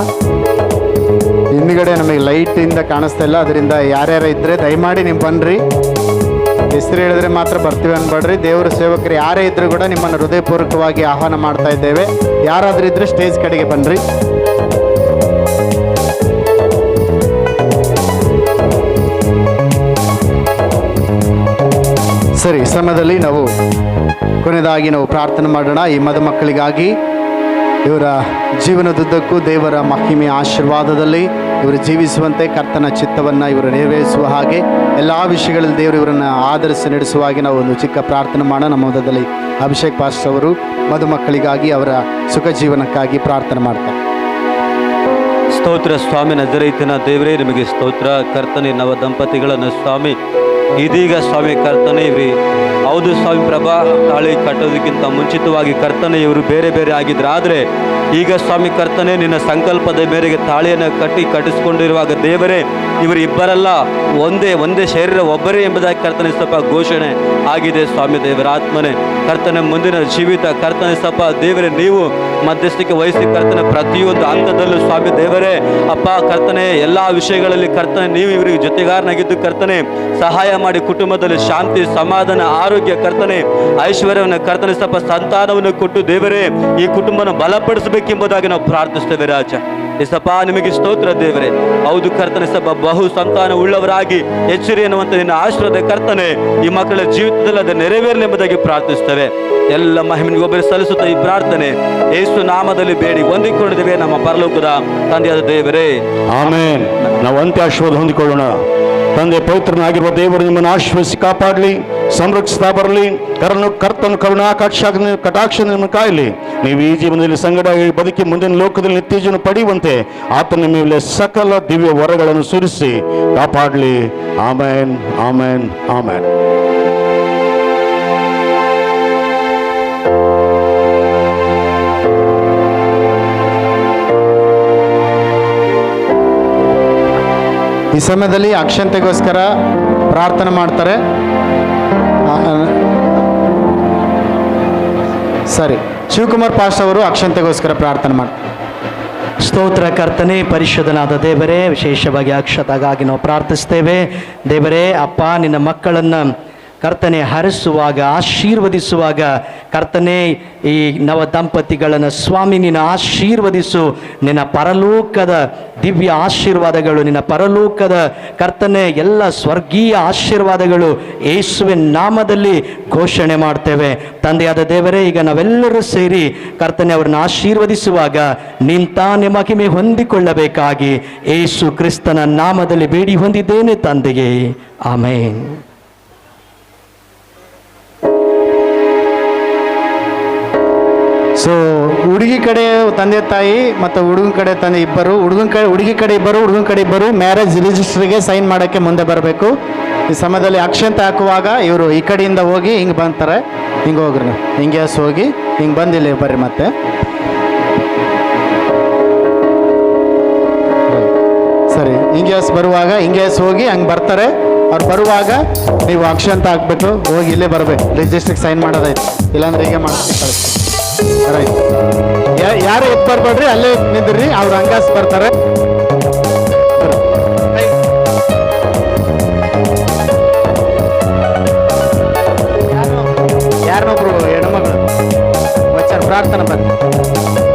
ಹಿಂದ್ಗಡೆ ನಮಗೆ ಲೈಟಿಂದ ಕಾಣಿಸ್ತಾ ಇಲ್ಲ, ಅದರಿಂದ ಯಾರ್ಯಾರು ಇದ್ದರೆ ದಯಮಾಡಿ ನೀವು ಬನ್ನಿರಿ. ಹೆಸರು ಹೇಳಿದ್ರೆ ಮಾತ್ರ ಬರ್ತೀವಿ ಅನ್ಬೇಡ್ರಿ. ದೇವರ ಸೇವಕರು ಯಾರೇ ಇದ್ರೂ ಕೂಡ ನಿಮ್ಮನ್ನು ಹೃದಯಪೂರ್ವಕವಾಗಿ ಆಹ್ವಾನ ಮಾಡ್ತಾ ಇದ್ದೇವೆ. ಯಾರಾದರೂ ಇದ್ದರೆ ಸ್ಟೇಜ್ ಕಡೆಗೆ ಬನ್ನಿರಿ. ಸರಿ, ಸಮಯದಲ್ಲಿ ನಾವು ಕೊನೆಯದಾಗಿ ನಾವು ಪ್ರಾರ್ಥನೆ ಮಾಡೋಣ. ಈ ಮದುಮಕ್ಕಳಿಗಾಗಿ ಇವರ ಜೀವನದುದ್ದಕ್ಕೂ ದೇವರ ಮಹಿಮೆಯ ಆಶೀರ್ವಾದದಲ್ಲಿ ಇವರು ಜೀವಿಸುವಂತೆ ಕರ್ತನ ಚಿತ್ತವನ್ನು ಇವರು ನೆರವೇರಿಸುವ ಹಾಗೆ ಎಲ್ಲ ವಿಷಯಗಳಲ್ಲಿ ದೇವರು ಇವರನ್ನು ಆಧರಿಸಿ ನಡೆಸುವ ಹಾಗೆ ನಾವು ಒಂದು ಚಿಕ್ಕ ಪ್ರಾರ್ಥನೆ ಮಾಡೋಣ. ನಮ್ಮ ಮೊದಲಲ್ಲಿ ಅಭಿಷೇಕ್ ಪಾಸ್ಟರ್ ಅವರು ಮದುಮಕ್ಕಳಿಗಾಗಿ ಅವರ ಸುಖ ಜೀವನಕ್ಕಾಗಿ ಪ್ರಾರ್ಥನೆ ಮಾಡ್ತಾರೆ. ಸ್ತೋತ್ರ ಸ್ವಾಮಿ, ನಜರೇತಿನ ದೇವರೇ ನಿಮಗೆ ಸ್ತೋತ್ರ. ಕರ್ತನೆ ನವ ದಂಪತಿಗಳನ್ನು ಸ್ವಾಮಿ ಇದೀಗ ಸ್ವಾಮಿ ಕರ್ತನೆ ಇವ್ರಿ ಹೌದು ಸ್ವಾಮಿ ಪ್ರಭಾ ತಾಳಿ ಕಟ್ಟೋದಕ್ಕಿಂತ ಮುಂಚಿತವಾಗಿ ಕರ್ತನೆ ಇವರು ಬೇರೆ ಬೇರೆ ಆಗಿದ್ರು. ಆದರೆ ಈಗ ಸ್ವಾಮಿ ಕರ್ತನೆ ನಿನ್ನ ಸಂಕಲ್ಪದ ಮೇರೆಗೆ ತಾಳಿಯನ್ನು ಕಟ್ಟಿಸಿಕೊಂಡಿರುವಾಗ ದೇವರೇ ಇವರು ಇಬ್ಬರಲ್ಲ ಒಂದೇ ಶರೀರ ಒಬ್ಬರೇ ಎಂಬುದಾಗಿ ಕರ್ತನೆ ಸ್ವಲ್ಪ ಘೋಷಣೆ ಆಗಿದೆ ಸ್ವಾಮಿ. ದೇವರ ಆತ್ಮನೆ ಕರ್ತನೆ ಮುಂದಿನ ಜೀವಿತ ಕರ್ತನೆ ಸ್ವಲ್ಪ ದೇವರೇ ನೀವು ಮಧ್ಯಸ್ಥಿಕೆ ವಹಿಸಿ ಕರ್ತನೆ ಪ್ರತಿಯೊಂದು ಹಂತದಲ್ಲೂ ಸ್ವಾಮಿ ದೇವರೇ ಅಪ್ಪ ಕರ್ತನೆ ಎಲ್ಲ ವಿಷಯಗಳಲ್ಲಿ ಕರ್ತನೆ ನೀವು ಇವರಿಗೆ ಜೊತೆಗಾರನಾಗಿದ್ದು ಕರ್ತನೆ ಸಹಾಯ ಮಾಡಿ ಕುಟುಂಬದಲ್ಲಿ ಶಾಂತಿ ಸಮಾಧಾನ ಆರೋಗ್ಯ ಕರ್ತನೆ ಐಶ್ವರ್ಯವನ್ನು ಕರ್ತನೆ ಸ್ವಲ್ಪ ಸಂತಾನವನ್ನು ಕೊಟ್ಟು ದೇವರೇ ಈ ಕುಟುಂಬನ ಬಲಪಡಿಸಬೇಕೆಂಬುದಾಗಿ ನಾವು ಪ್ರಾರ್ಥಿಸ್ತೇವೆ ರಾಜ. ಎಸಪ್ಪ ನಿಮಗೆ ಸ್ತೋತ್ರ ದೇವರೇ. ಹೌದು ಕರ್ತನೆ ಸ್ವಲ್ಪ ಬಹು ಸಂತಾನ ಉಳ್ಳವರಾಗಿ ಎಚ್ಚರಿ ಎನ್ನುವಂತ ನಿನ್ನ ಆಶೀರ್ವಾದ ಕರ್ತನೆ ಈ ಮಕ್ಕಳ ಜೀವಿತದಲ್ಲಿ ಅದು ನೆರವೇರಲಿ ಎಂಬುದಾಗಿ ಪ್ರಾರ್ಥಿಸ್ತೇವೆ. ಎಲ್ಲ ಮಹಿಮೆಗೆ ಒಬ್ಬರು ಸಲ್ಲಿಸುತ್ತಾ ಈ ಪ್ರಾರ್ಥನೆ ಯೇಸು ನಾಮದಲ್ಲಿ ಬೇಡಿ ಹೊಂದಿಕೊಂಡಿದ್ದೇವೆ ನಮ್ಮ ಪರಲೋಕದ ತಂದೆಯಾದ ದೇವರೇ, ಆಮೇನ್. ನಾವು ಅಂತ್ಯ ಆಶೀರ್ವಾದ ಹೊಂದಿಕೊಳ್ಳೋಣ. ತಂದೆ ಪವಿತ್ರನಾಗಿರುವ ದೇವರು ನಿಮ್ಮನ್ನು ಆಶೀರ್ವದಿಸಿ ಕಾಪಾಡಲಿ, ಸಂರಕ್ಷಿಸ್ತಾ ಬರಲಿ. ಕರ್ತನು ಕಟಾಕ್ಷ ನಿಮ್ಮನ್ನು ಕಾಯಲಿ. ನೀವು ಈ ಜೀವನದಲ್ಲಿ ಸಂಗಡಾಗಿ ಬದುಕಿ ಮುಂದಿನ ಲೋಕದಲ್ಲಿ ನಿತ್ಯ ಜೀವನ ಪಡೆಯುವಂತೆ ಆತನ ಮೇಲೆ ಸಕಲ ದಿವ್ಯ ವರಗಳನ್ನು ಸುರಿಸಿ ಕಾಪಾಡಲಿ. ಆಮೇನ್, ಆಮೇನ್, ಆಮೇನ್. ಈ ಸಮಯದಲ್ಲಿ ಅಕ್ಷಂತೆಗೋಸ್ಕರ ಪ್ರಾರ್ಥನೆ ಮಾಡ್ತಾರೆ. ಸರಿ, ಶಿವಕುಮಾರ್ ಪಾಸ್ ಅವರು ಅಕ್ಷಂತೆಗೋಸ್ಕರ ಪ್ರಾರ್ಥನೆ ಮಾಡ್ತಾರೆ. ಸ್ತೋತ್ರ ಕರ್ತನೆ, ಪರಿಶುದ್ಧನಾದ ದೇವರೇ, ವಿಶೇಷವಾಗಿ ಅಕ್ಷತೆಗಾಗಿ ನಾವು ಪ್ರಾರ್ಥಿಸ್ತೇವೆ. ದೇವರೇ ಅಪ್ಪ, ನಿನ್ನ ಮಕ್ಕಳನ್ನು ಕರ್ತನೆ ಹರಿಸುವಾಗ ಆಶೀರ್ವದಿಸುವಾಗ ಕರ್ತನೆ ಈ ನವ ದಂಪತಿಗಳನ್ನು ಸ್ವಾಮಿ ನಿನ್ನ ಆಶೀರ್ವದಿಸು. ನಿನ್ನ ಪರಲೋಕದ ದಿವ್ಯ ಆಶೀರ್ವಾದಗಳು, ನಿನ್ನ ಪರಲೋಕದ ಕರ್ತನೆ ಎಲ್ಲ ಸ್ವರ್ಗೀಯ ಆಶೀರ್ವಾದಗಳು ಯೇಸುವಿನ ನಾಮದಲ್ಲಿ ಘೋಷಣೆ ಮಾಡ್ತೇವೆ. ತಂದೆಯಾದ ದೇವರೇ, ಈಗ ನಾವೆಲ್ಲರೂ ಸೇರಿ ಕರ್ತನೆ ಅವರನ್ನು ಆಶೀರ್ವದಿಸುವಾಗ ನಿಂತಾನೆ ಮಹಿಮೆ ಹೊಂದಿಕೊಳ್ಳಬೇಕಾಗಿ ಯೇಸು ಕ್ರಿಸ್ತನ ನಾಮದಲ್ಲಿ ಬೇಡಿ ಹೊಂದಿದ್ದೇನೆ ತಂದೆಗೆ, ಆಮೇನ್. ಸೊ ಹುಡುಗಿ ಕಡೆ ತಂದೆ ತಾಯಿ ಮತ್ತು ಹುಡುಗನ ಕಡೆ ತಂದೆ ಇಬ್ಬರು, ಹುಡುಗಿ ಕಡೆ ಇಬ್ಬರು, ಹುಡುಗನ ಕಡೆ ಇಬ್ಬರು ಮ್ಯಾರೇಜ್ ರಿಜಿಸ್ಟ್ರಿಗೆ ಸೈನ್ ಮಾಡೋಕ್ಕೆ ಮುಂದೆ ಬರಬೇಕು. ಈ ಸಮಯದಲ್ಲಿ ಅಕ್ಷಂತೆ ಹಾಕುವಾಗ ಇವರು ಈ ಕಡೆಯಿಂದ ಹೋಗಿ ಹಿಂಗೆ ಬಂತಾರೆ. ಹಿಂಗೆ ಹೋಗ್ರಿ, ಹಿಂಗೆ ಹೋಗಿ ಹಿಂಗೆ ಬಂದಿಲ್ಲ ಬರ್ರಿ. ಮತ್ತೆ ಸರಿ, ಹಿಂಗೆ ಬರುವಾಗ ಹಿಂಗೆ ಹೋಗಿ ಹಂಗೆ ಬರ್ತಾರೆ. ಅವ್ರು ಬರುವಾಗ ನೀವು ಅಕ್ಷಂತ ಹಾಕ್ಬೇಕು, ಹೋಗಿ ಇಲ್ಲೇ ಬರಬೇಕು, ರಿಜಿಸ್ಟ್ರಿಗೆ ಸೈನ್ ಮಾಡೋದಾಯ್ತು. ಇಲ್ಲಾಂದ್ರೆ ಹೀಗೆ ಮಾಡ್ತೀನಿ ಕಳಿಸ್ತೀನಿ. ರೈಟ್, ಯಾರು ಎದ್ದು ಬರ್ಬೇಡ್ರಿ, ಅಲ್ಲೇ ನಿಂದ್ರಿ, ಅವ್ರು ಹಂಗಾಸ್ ಬರ್ತಾರೆ. ಯಾರನ್ನೊಬ್ರು ಹೆಣ್ಮಗಳು ಪ್ರಾರ್ಥನೆ ಬರ್ತಾರೆ.